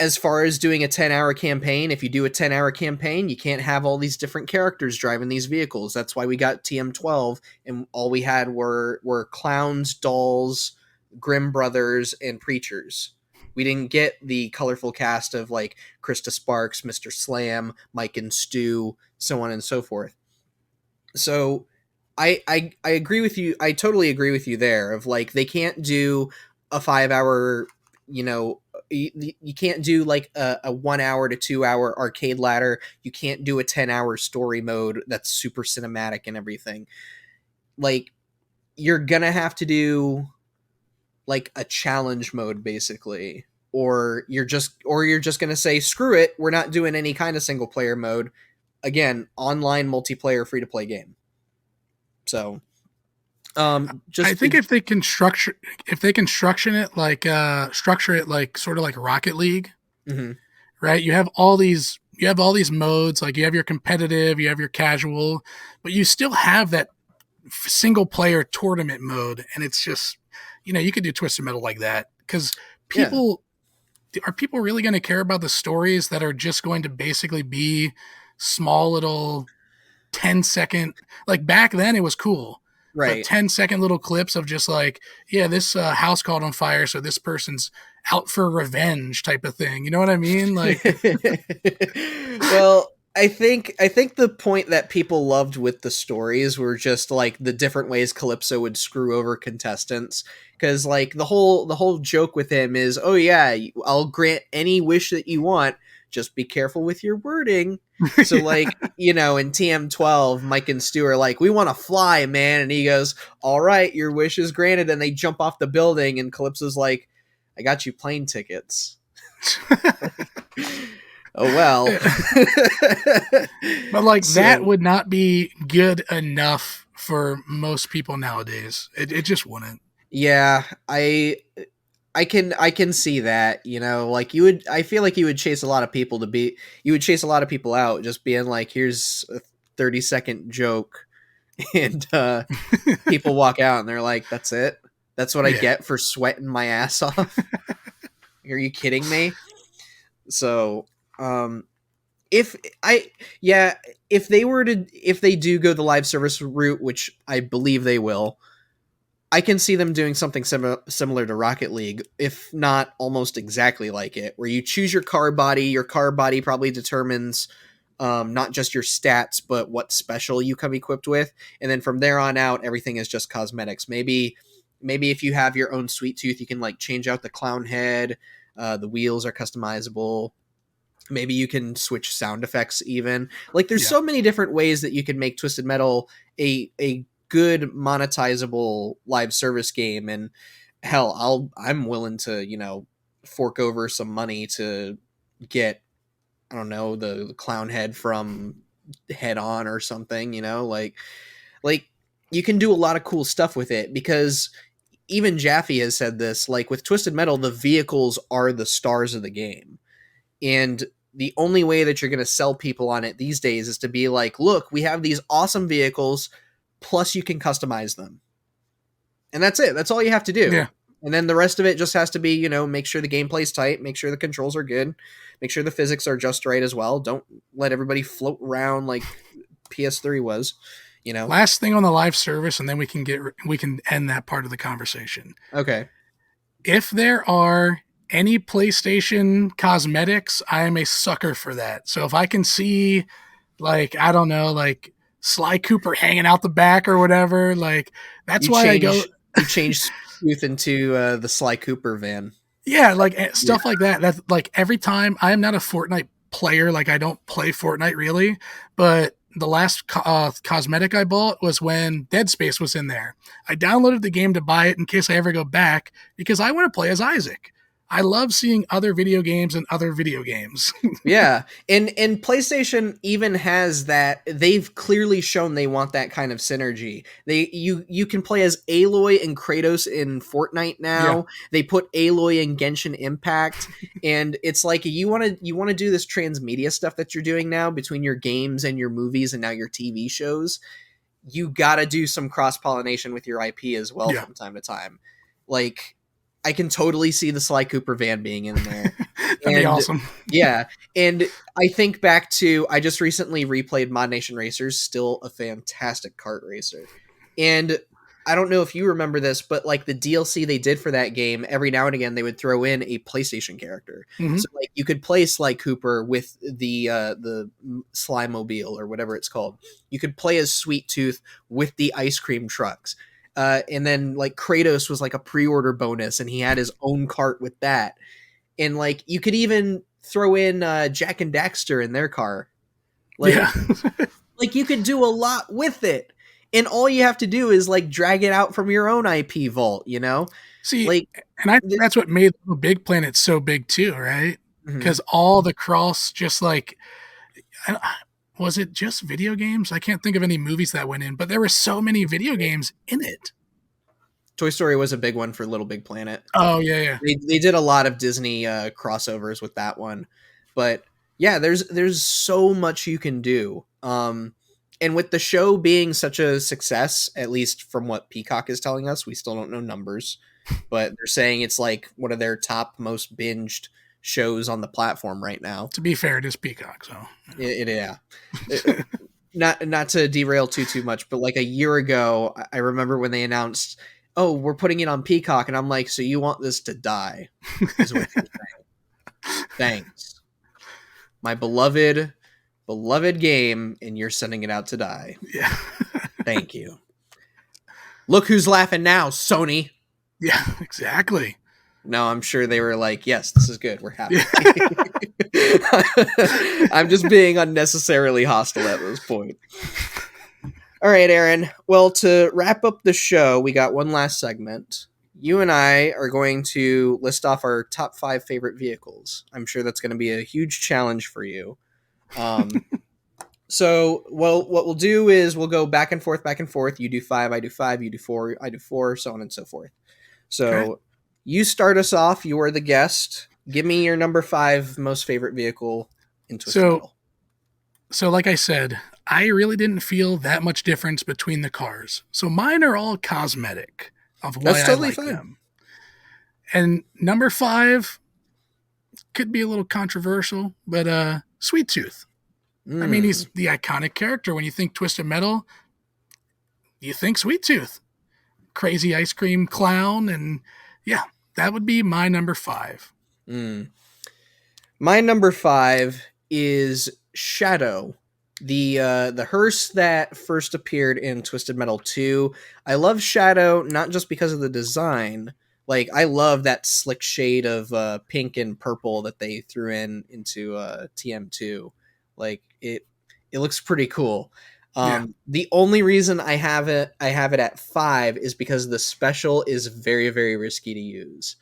as far as doing a 10-hour campaign, if you do a 10-hour campaign, you can't have all these different characters driving these vehicles. That's why we got TM12, and all we had were clowns, dolls, Grimm brothers, and preachers. We didn't get the colorful cast of like Krista Sparks, Mr. Slam, Mike and Stu, so on and so forth. So I agree with you. I totally agree with you there of like, they can't do a 5-hour, you can't do like a 1 hour to 2 hour arcade ladder. You can't do a 10-hour story mode that's super cinematic and everything. Like, you're gonna have to do like a challenge mode basically, or you're just gonna say, screw it, we're not doing any kind of single player mode. Again, online multiplayer free to play game. So I think if they can structure it like sort of like Rocket League, mm-hmm. right? You have all these modes, like you have your competitive, you have your casual, but you still have that single player tournament mode, and it's just, you could do Twisted Metal like that, because are people really going to care about the stories that are just going to basically be small little 10-second, like back then it was cool. Right. But 10-second little clips of just like, yeah, this house caught on fire, so this person's out for revenge type of thing. You know what I mean? Like, well, I think the point that people loved with the stories were just like the different ways Calypso would screw over contestants. Because like the whole joke with him is, oh yeah, I'll grant any wish that you want. Just be careful with your wording. So like, in TM12, Mike and Stu are like, we want to fly, man. And he goes, all right, your wish is granted. And they jump off the building, and Calypso's like, I got you plane tickets. Oh, well. But like, that would not be good enough for most people nowadays. It just wouldn't. Yeah, I can see that, like I feel like you would chase a lot of people out just being like, here's a 30-second joke, and people walk out and they're like, that's it? That's what I get for sweating my ass off? Are you kidding me? So, if they do go the live service route, which I believe they will, I can see them doing something similar to Rocket League, if not almost exactly like it, where you choose your car body. Your car body probably determines not just your stats, but what special you come equipped with. And then from there on out, everything is just cosmetics. Maybe if you have your own sweet tooth, you can like change out the clown head. The wheels are customizable. Maybe you can switch sound effects even. Like, there's so many different ways that you can make Twisted Metal a good monetizable live service game. And hell, I'm willing to, fork over some money to get, I don't know, the clown head from Head On or something, like you can do a lot of cool stuff with it, because even Jaffe has said this, like with Twisted Metal, the vehicles are the stars of the game. And the only way that you're going to sell people on it these days is to be like, look, we have these awesome vehicles, plus you can customize them. And that's it. That's all you have to do. Yeah. And then the rest of it just has to be, make sure the gameplay's tight, make sure the controls are good, make sure the physics are just right as well. Don't let everybody float around like PS3 was, Last thing on the live service, and then we can end that part of the conversation. Okay. If there are any PlayStation cosmetics, I am a sucker for that. So if I can see, like, I don't know, like Sly Cooper hanging out the back or whatever, like that's why I go. You change Youth into the Sly Cooper van. Yeah, like stuff like that. That's like every time. I am not a Fortnite player. Like I don't play Fortnite really, but the last cosmetic I bought was when Dead Space was in there. I downloaded the game to buy it in case I ever go back because I want to play as Isaac. I love seeing other video games and other video games. Yeah. And PlayStation even has that. They've clearly shown they want that kind of synergy. You can play as Aloy and Kratos in Fortnite now. Yeah. They put Aloy in Genshin Impact, and it's like you want to do this transmedia stuff that you're doing now between your games and your movies and now your TV shows. You got to do some cross-pollination with your IP as well from time to time. Like, I can totally see the Sly Cooper van being in there. That'd be awesome. Yeah. And I think back to, I just recently replayed Mod Nation Racers, still a fantastic kart racer. And I don't know if you remember this, but like the DLC they did for that game, every now and again, they would throw in a PlayStation character. Mm-hmm. So like you could play Sly Cooper with the Sly Mobile or whatever it's called. You could play as Sweet Tooth with the ice cream trucks. And then like Kratos was like a pre-order bonus and he had his own cart with that. And like you could even throw in Jack and Daxter in their car. Like, yeah. Like you could do a lot with it. And all you have to do is like drag it out from your own IP vault, See, like, and that's what made Big Planet so big too, right? Because all the cross just like... Was it just video games? I can't think of any movies that went in, but there were so many video games in it. Toy Story was a big one for Little Big Planet. Oh, yeah. They did a lot of Disney crossovers with that one. But yeah, there's so much you can do. And with the show being such a success, at least from what Peacock is telling us, we still don't know numbers, but they're saying it's like one of their top most binged shows on the platform right now. To be fair, it is Peacock, so yeah. Not to derail too much, but like a year ago, I remember when they announced, "Oh, we're putting it on Peacock," and I'm like, "So you want this to die?" Is what you're saying. Thanks, my beloved game, and you're sending it out to die. Yeah, thank you. Look who's laughing now, Sony. Yeah, exactly. No, I'm sure they were like, yes, this is good. We're happy. I'm just being unnecessarily hostile at this point. All right, Aaron. Well, to wrap up the show, we got one last segment. You and I are going to list off our top 5 favorite vehicles. I'm sure that's going to be a huge challenge for you. So, what we'll do is we'll go back and forth. You do 5, I do 5, you do 4, I do 4, so on and so forth. So... Okay. You start us off. You are the guest. Give me your number 5 most favorite vehicle in Twisted Metal. So like I said, I really didn't feel that much difference between the cars. So mine are all cosmetic of why I like them. And number 5 could be a little controversial, but Sweet Tooth. I mean, he's the iconic character. When you think Twisted Metal, you think Sweet Tooth. Crazy ice cream clown, and yeah. That would be my number 5. My number 5 is Shadow, the hearse that first appeared in Twisted Metal 2. I love Shadow not just because of the design. Like I love that slick shade of pink and purple that they threw into TM2. Like it looks pretty cool. The only reason I have it at 5 is because the special is very, very risky to use.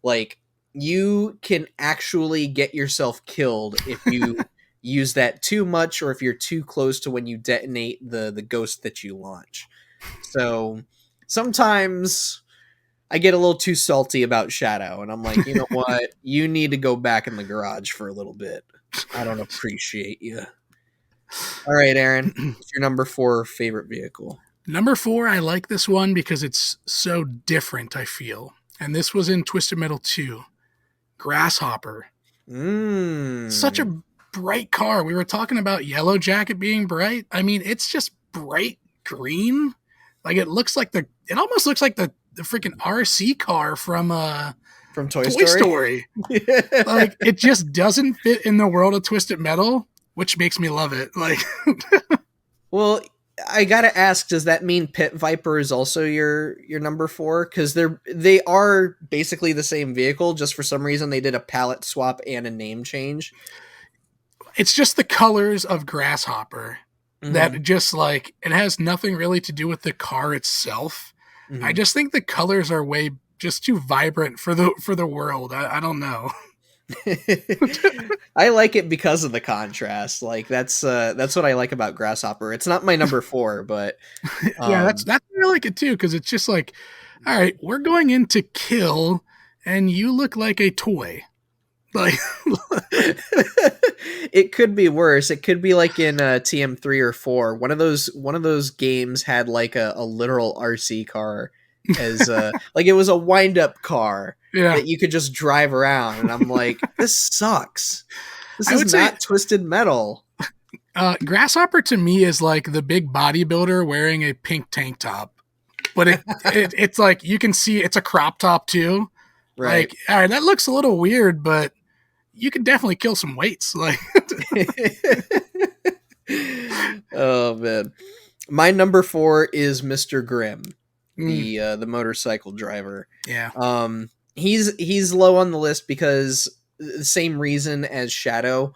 Like you can actually get yourself killed if you use that too much, or if you're too close to when you detonate the ghost that you launch. So sometimes I get a little too salty about Shadow, and I'm like, you know what? You need to go back in the garage for a little bit. I don't appreciate you. All right, Aaron, what's your number 4 favorite vehicle? Number 4, I like this one because it's so different, I feel. and this was in Twisted Metal 2. Grasshopper. Such a bright car. We were talking about Yellow Jacket being bright. I mean, it's just bright green. Like it almost looks like the freaking RC car from Toy Story. Yeah. Like it just doesn't fit in the world of Twisted Metal, which makes me love it. Like well, I gotta ask, does that mean Pit Viper is also your number 4? Because they are basically the same vehicle, just for some reason they did a palette swap and a name change. It's just the colors of Grasshopper that just like it has nothing really to do with the car itself. I just think the colors are way just too vibrant for the world. I don't know. I like it because of the contrast. Like that's what I like about Grasshopper. It's not my number 4, but yeah, that's I like it too, because it's just like, all right, we're going in to kill, and you look like a toy. Like it could be worse. It could be like in TM3 or 4. One of those games had like a literal RC car as like it was a wind-up car that you could just drive around, and I'm like, this sucks. This is not Twisted Metal. Grasshopper to me is like the big bodybuilder wearing a pink tank top, but it's like you can see it's a crop top too. Right. Like, all right, that looks a little weird, but you can definitely kill some weights. Like, oh man, my number 4 is Mr. Grimm, the motorcycle driver. Yeah. He's low on the list because the same reason as Shadow.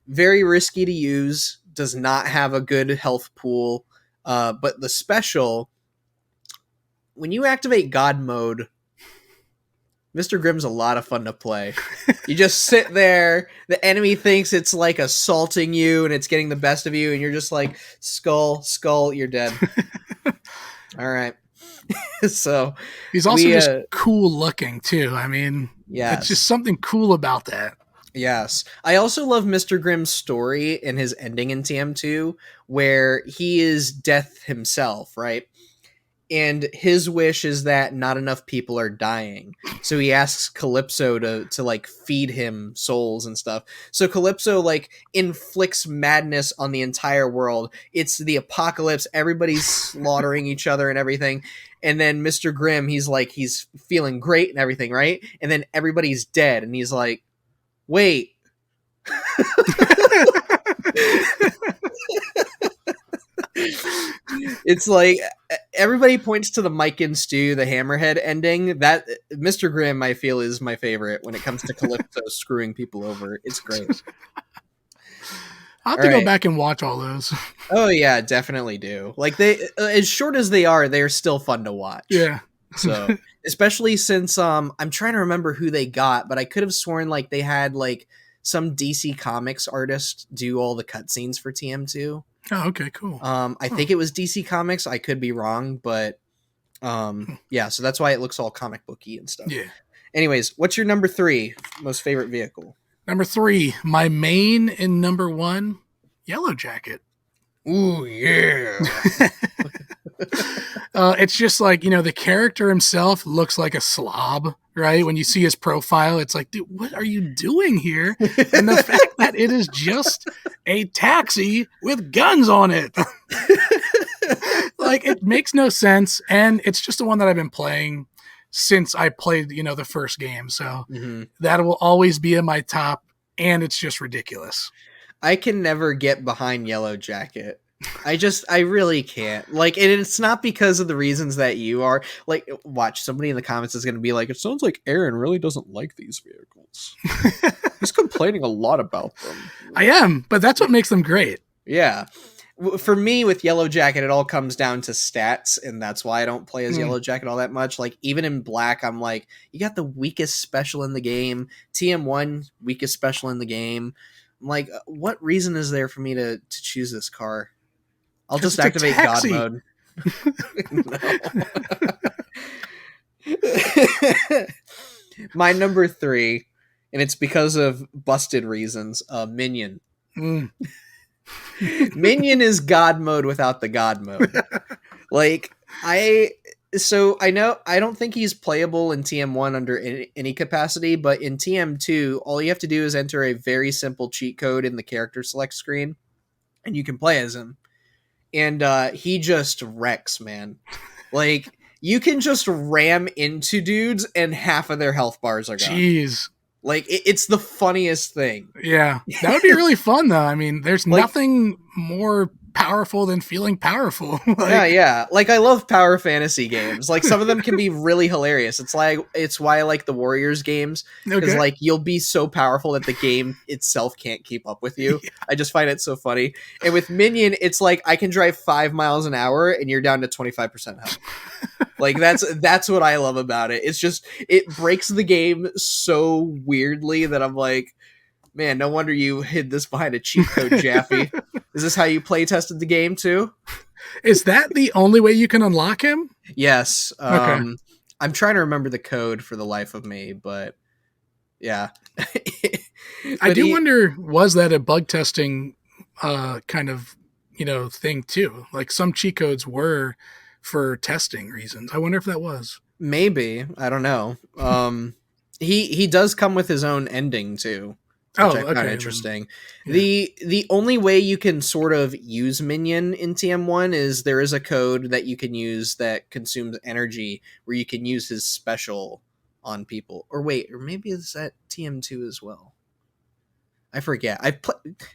Very risky to use, does not have a good health pool, but the special, when you activate God mode, Mr. Grimm's a lot of fun to play. You just sit there, the enemy thinks it's like assaulting you and it's getting the best of you, and you're just like, skull, you're dead. All right. So he's also just cool looking too. I mean, it's just something cool about that. Yes. I also love Mr. Grimm's story and his ending in TM2, where he is death himself, right? And his wish is that not enough people are dying. So he asks Calypso to like feed him souls and stuff. So Calypso like inflicts madness on the entire world. It's the apocalypse. Everybody's slaughtering each other and everything. And then Mr. Grimm, he's feeling great and everything, right? And then everybody's dead. And he's like, wait. It's like everybody points to the Mike and Stu, the Hammerhead ending. That Mr. Grimm, I feel, is my favorite when it comes to Calypso screwing people over. It's great. I'll have to go back and watch all those. Oh yeah, definitely do. Like they, as short as they are still fun to watch. Yeah. So especially since I'm trying to remember who they got, but I could have sworn like they had like some DC Comics artist do all the cutscenes for TM2. Oh, okay, cool. I think it was DC Comics. I could be wrong, but yeah, so that's why it looks all comic booky and stuff. Yeah. Anyways, what's your number 3 most favorite vehicle? Number 3, my main in number 1, Yellow Jacket. Ooh, yeah. It's just like, the character himself looks like a slob, right? When you see his profile, it's like, dude, what are you doing here? And the fact that it is just a taxi with guns on it. Like, it makes no sense. And it's just the one that I've been playing since I played, the first game. So that will always be in my top. And it's just ridiculous. I can never get behind Yellow Jacket. I really can't. Like, and it's not because of the reasons that you are. Like, watch, somebody in the comments is going to be like, it sounds like Aaron really doesn't like these vehicles. He's complaining a lot about them. I am, but that's what makes them great. Yeah. For me, with Yellow Jacket, it all comes down to stats, and that's why I don't play as Yellow Jacket all that much. Like, even in Black, I'm like, you got the weakest special in the game. TM1, weakest special in the game. I'm like, what reason is there for me to choose this car? I'll just activate God mode. My number 3, and it's because of busted reasons, Minion. Minion is God mode without the God mode. Like, So I don't think he's playable in TM1 under any capacity, but in TM2, all you have to do is enter a very simple cheat code in the character select screen, and you can play as him. And he just wrecks, man. Like, you can just ram into dudes, and half of their health bars are gone. Jeez. Like, it's the funniest thing. Yeah, that would be really fun, though. I mean, there's nothing more powerful than feeling powerful. Yeah. Like, I love power fantasy games. Like, some of them can be really hilarious. It's why I like the Warriors games, because like you'll be so powerful that the game itself can't keep up with you. Yeah. I just find it so funny. And with Minion, it's like I can drive 5 miles an hour and you're down to 25% health. Like, that's what I love about it. It's just, it breaks the game so weirdly that I'm like, man, no wonder you hid this behind a cheat code, Jaffe. Is this how you play tested the game too? Is that the only way you can unlock him? Yes. I'm trying to remember the code for the life of me, but yeah. I do wonder, was that a bug testing kind of, thing too? Like, some cheat codes were for testing reasons. I wonder if that was. Maybe. I don't know. He does come with his own ending too. Which I find interesting. Yeah. The only way you can sort of use Minion in TM1 is there is a code that you can use that consumes energy where you can use his special on people. Or maybe it's at TM2 as well. I forget.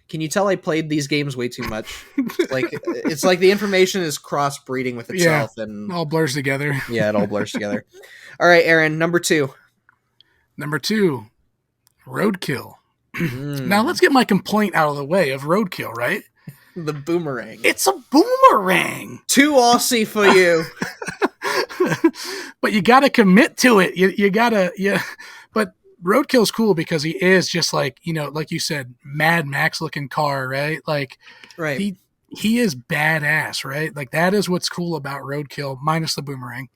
Can you tell I played these games way too much? Like, it's like the information is cross-breeding with itself, and all blurs together. Yeah, it all blurs together. All right, Aaron, number 2. Number 2, Roadkill. Now let's get my complaint out of the way of Roadkill, right? The boomerang. It's a boomerang. Too Aussie for you. But you got to commit to it. You got to, yeah. But Roadkill's cool because he is just like, like you said, Mad Max looking car, right? Like, right. He is badass, right? Like, that is what's cool about Roadkill, minus the boomerang.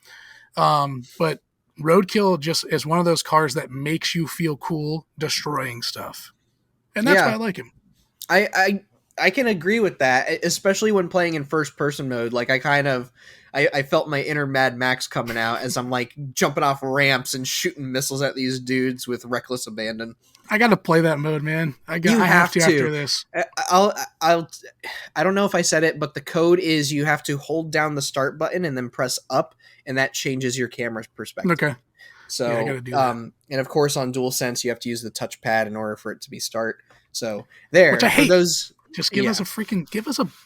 But Roadkill just is one of those cars that makes you feel cool destroying stuff. And that's why I like him. I can agree with that, especially when playing in first person mode. Like, I felt my inner Mad Max coming out as I'm like jumping off ramps and shooting missiles at these dudes with reckless abandon. I got to play that mode, man. I have to after this. I don't know if I said it, but the code is you have to hold down the start button and then press up, and that changes your camera's perspective. Okay. So, I gotta do that. And of course on DualSense, you have to use the touchpad in order for it to be start. So there, which I hate. Those, just give us a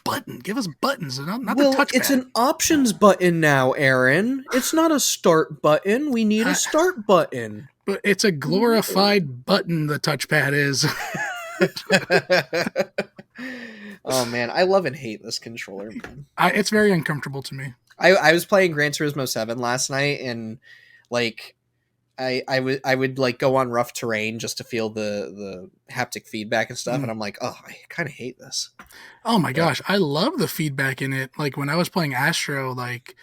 button. Give us buttons, not the touchpad. It's an options button now, Aaron. It's not a start button. We need a start button. But it's a glorified button, the touchpad is. Oh, man. I love and hate this controller, man. It's very uncomfortable to me. I was playing Gran Turismo 7 last night, and, like, I would like go on rough terrain just to feel the haptic feedback and stuff, and I'm like, oh, I kind of hate this. Oh my gosh, I love the feedback in it. Like, when I was playing Astro, like,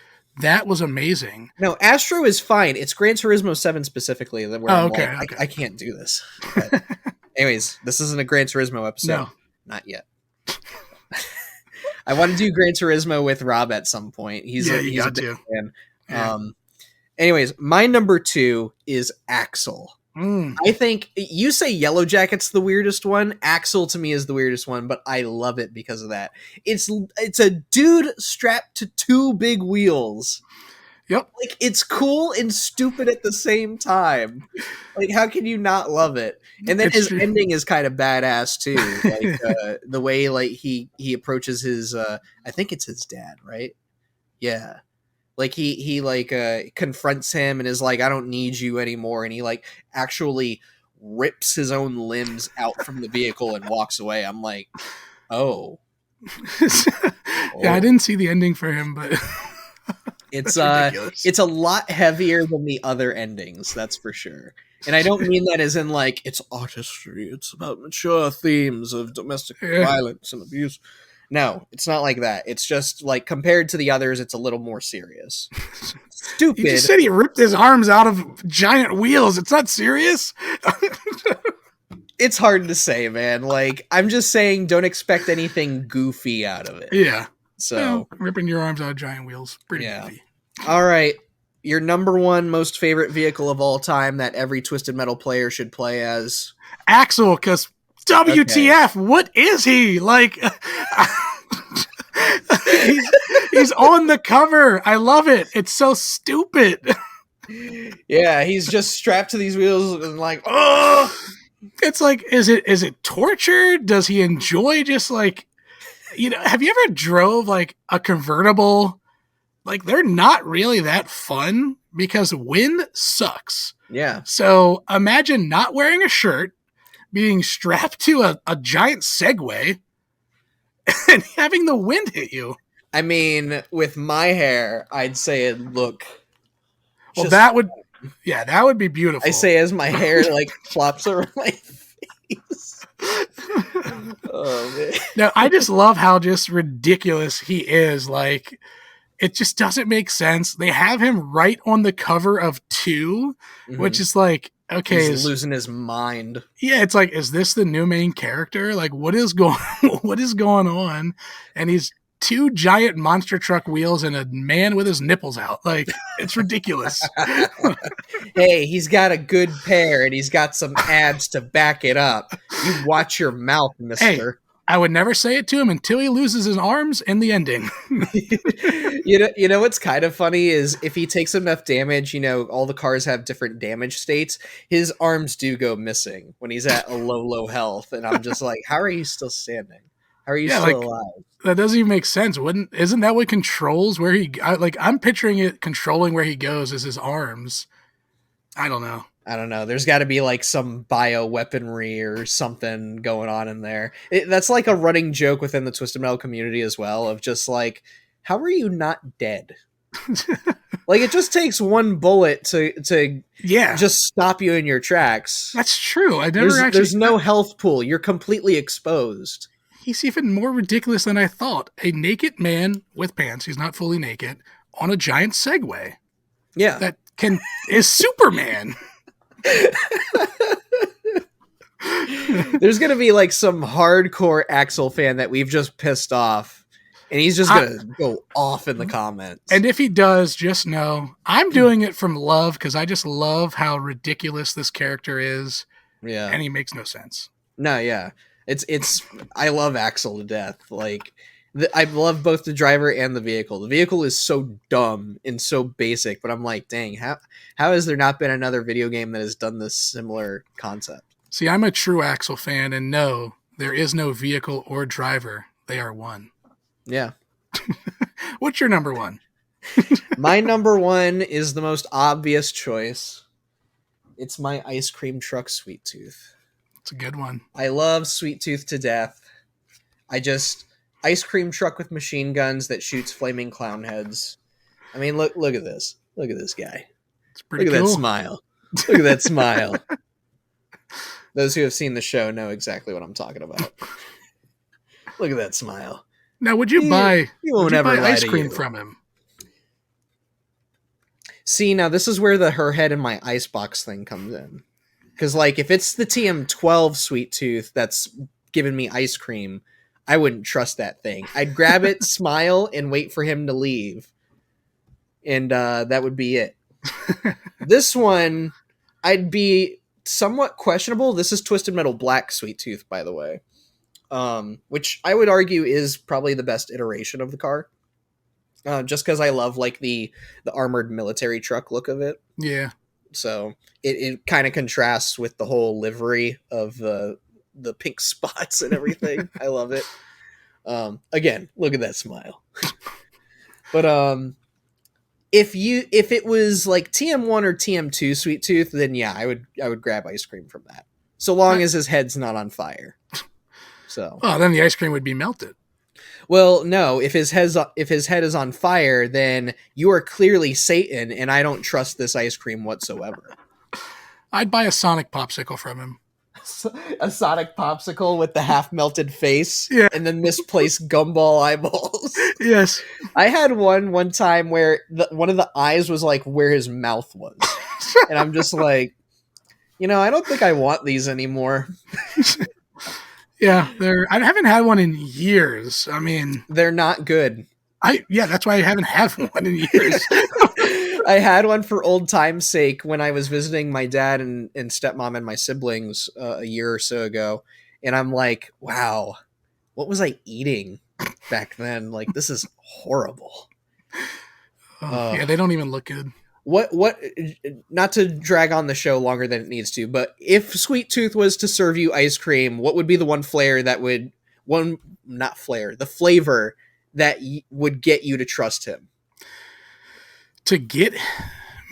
that was amazing. No, Astro is fine. It's Gran Turismo 7 specifically that I'm okay. I can't do this. But anyways, this isn't a Gran Turismo episode. No. Not yet. I want to do Gran Turismo with Rob at some point. He's a big fan. Yeah. Anyways, my number 2 is Axel. I think you say Yellow Jacket's the weirdest one. Axel to me is the weirdest one, but I love it because of that. It's a dude strapped to 2 big wheels. Yep. Like, it's cool and stupid at the same time. Like, how can you not love it? And then his ending is kind of badass too. Like, the way like he approaches his I think it's his dad, right? Yeah. Like he confronts him and is like, I don't need you anymore. And he like actually rips his own limbs out from the vehicle and walks away. I'm like, oh. Yeah, I didn't see the ending for him, but it's a lot heavier than the other endings, that's for sure. And I don't mean that as in like it's artistry. It's about mature themes of domestic violence and abuse. No, it's not like that. It's just like compared to the others, it's a little more serious. Stupid. You just said he ripped his arms out of giant wheels. It's not serious. It's hard to say, man. Like, I'm just saying, don't expect anything goofy out of it. Yeah. So ripping your arms out of giant wheels, pretty goofy. All right. Your number one most favorite vehicle of all time that every Twisted Metal player should play as? Axel, because WTF, what is he? Like, he's on the cover. I love it. It's so stupid. Yeah, he's just strapped to these wheels and like, oh! It's like, is it torture? Does he enjoy just like, have you ever drove like a convertible? Like, they're not really that fun because wind sucks. Yeah. So imagine not wearing a shirt, being strapped to a giant Segway, and having the wind hit you. I mean, with my hair, I'd say it look. Well, that would be beautiful. I say as my hair like flops over my face. Oh man! No, I just love how just ridiculous he is. Like, it just doesn't make sense. They have him right on the cover of 2, which is like, okay, he's losing his mind. Yeah, it's like, is this the new main character? Like, what is going on? And he's 2 giant monster truck wheels and a man with his nipples out. Like, it's ridiculous. Hey, he's got a good pair and he's got some abs to back it up. You watch your mouth, mister. Hey, I would never say it to him until he loses his arms in the ending. You know what's kind of funny is if he takes enough damage, all the cars have different damage states. His arms do go missing when he's at a low health. And I'm just like, how are you still standing? How are you still alive? That doesn't even make sense. Isn't that what controls where I'm picturing it controlling where he goes is his arms. I don't know. There's got to be like some bio weaponry or something going on in there. That's like a running joke within the Twisted Metal community as well of just like, how are you not dead? Like, it just takes one bullet to just stop you in your tracks. That's true. There's no health pool. You're completely exposed. He's even more ridiculous than I thought. A naked man with pants, he's not fully naked, on a giant Segway. Yeah. That is Superman. There's going to be like some hardcore Axel fan that we've just pissed off. And he's just going to go off in the comments. And if he does, just know I'm doing it from love because I just love how ridiculous this character is. Yeah. And he makes no sense. No, yeah. I love Axel to death. Like, I love both the driver and the vehicle. The vehicle is so dumb and so basic, but I'm like, dang, how has there not been another video game that has done this similar concept? See, I'm a true Axel fan, and no, there is no vehicle or driver. They are one. Yeah. What's your number one? My number one is the most obvious choice. It's my ice cream truck, Sweet Tooth. It's a good one. I love Sweet Tooth to death. Ice cream truck with machine guns that shoots flaming clown heads. I mean, look at this. Look at this guy. It's pretty Look at cool. that smile. Look at that smile. Those who have seen the show know exactly what I'm talking about. Look at that smile. Now, would you buy ice cream you. from him? See, now this is where her head in my icebox thing comes in. Because, like, if it's the TM12 Sweet Tooth that's giving me ice cream, I wouldn't trust that thing. I'd grab it, smile, and wait for him to leave. And that would be it. This one, I'd be somewhat questionable. This is Twisted Metal Black Sweet Tooth, by the way. Which I would argue is probably the best iteration of the car. Just because I love, like, the armored military truck look of it. Yeah. So it kind of contrasts with the whole livery of the pink spots and everything. I love it. Again, look at that smile. But if it was like TM1 or TM2 Sweet Tooth, then yeah, I would grab ice cream from that. So long as his head's not on fire. So then the ice cream would be melted. Well, no, if his head is on fire, then you are clearly Satan, and I don't trust this ice cream whatsoever. I'd buy a Sonic popsicle from him. A Sonic popsicle with the half-melted face and the misplaced gumball eyeballs. Yes. I had one time where one of the eyes was like where his mouth was. And I'm just like, I don't think I want these anymore. Yeah, I haven't had one in years. I mean, they're not good. That's why I haven't had one in years. I had one for old time's sake when I was visiting my dad and stepmom and my siblings a year or so ago. And I'm like, wow, what was I eating back then? Like, this is horrible. Yeah, they don't even look good. What, not to drag on the show longer than it needs to, but if Sweet Tooth was to serve you ice cream, what would be the one flavor that would, the flavor that would get you to trust him? To get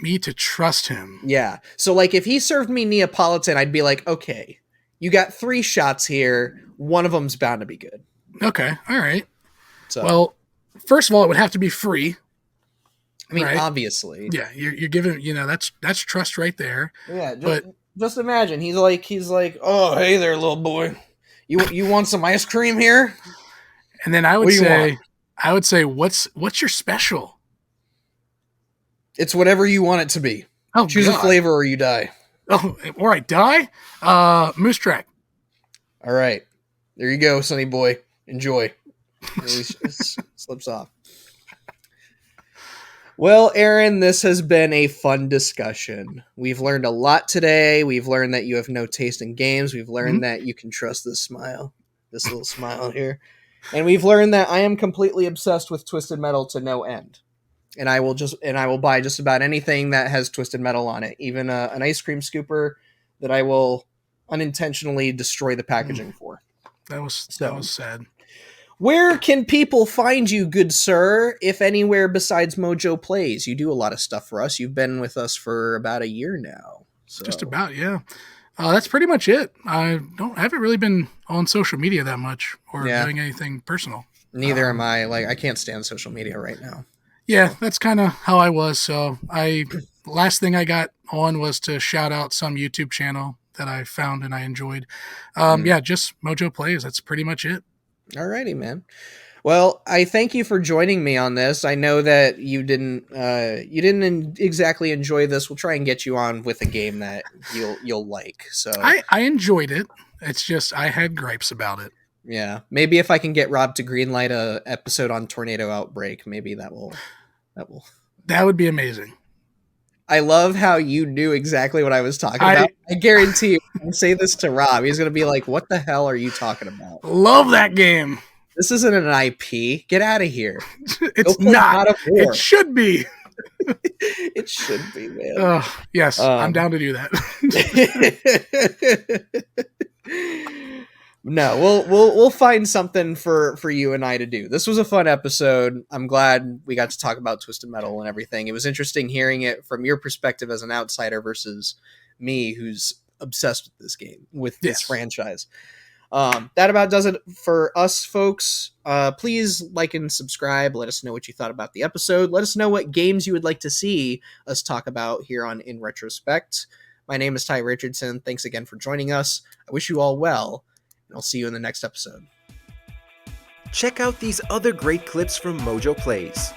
me to trust him? Yeah. So, like, if he served me Neapolitan, I'd be like, okay, you got 3 shots here. One of them's bound to be good. Okay. All right. So, well, first of all, it would have to be free. I mean, right? Obviously. Yeah, you're giving, that's trust right there. Yeah, just imagine he's like, oh, hey there, little boy, you want some ice cream here? And then I would say, what's your special? It's whatever you want it to be. Oh, choose God. A flavor or you die. Oh, all right, die. Moose track. All right, there you go, sonny boy. Enjoy. It slips off. Well, Aaron, this has been a fun discussion. We've learned a lot today. We've learned that you have no taste in games. We've learned that you can trust this little smile here. And we've learned that I am completely obsessed with Twisted Metal to no end. And I will buy just about anything that has Twisted Metal on it, even an ice cream scooper that I will unintentionally destroy the packaging for. That was sad. Where can people find you, good sir, if anywhere besides Mojo Plays? You do a lot of stuff for us. You've been with us for about a year now. So. Just about, yeah. That's pretty much it. I haven't really been on social media that much or doing anything personal. Neither am I. Like, I can't stand social media right now. Yeah, that's kind of how I was. So last thing I got on was to shout out some YouTube channel that I found and I enjoyed. Yeah, just Mojo Plays. That's pretty much it. Alrighty, man. Well, I thank you for joining me on this. I know that you didn't exactly enjoy this. We'll try and get you on with a game that you'll like. So I enjoyed it. It's just I had gripes about it. Yeah, maybe if I can get Rob to greenlight a episode on Tornado Outbreak, maybe that would be amazing. I love how you knew exactly what I was talking about. I guarantee you, if I say this to Rob, he's going to be like, what the hell are you talking about? Love that game. This isn't an IP. Get out of here. It's not. It should be. It should be, man. Yes, I'm down to do that. No, we'll find something for you and I to do. This was a fun episode. I'm glad we got to talk about Twisted Metal and everything. It was interesting hearing it from your perspective as an outsider versus me, who's obsessed with this game, with this franchise. That about does it for us, folks. Please like and subscribe. Let us know what you thought about the episode. Let us know what games you would like to see us talk about here on In Retrospect. My name is Ty Richardson. Thanks again for joining us. I wish you all well. I'll see you in the next episode. Check out these other great clips from Mojo Plays.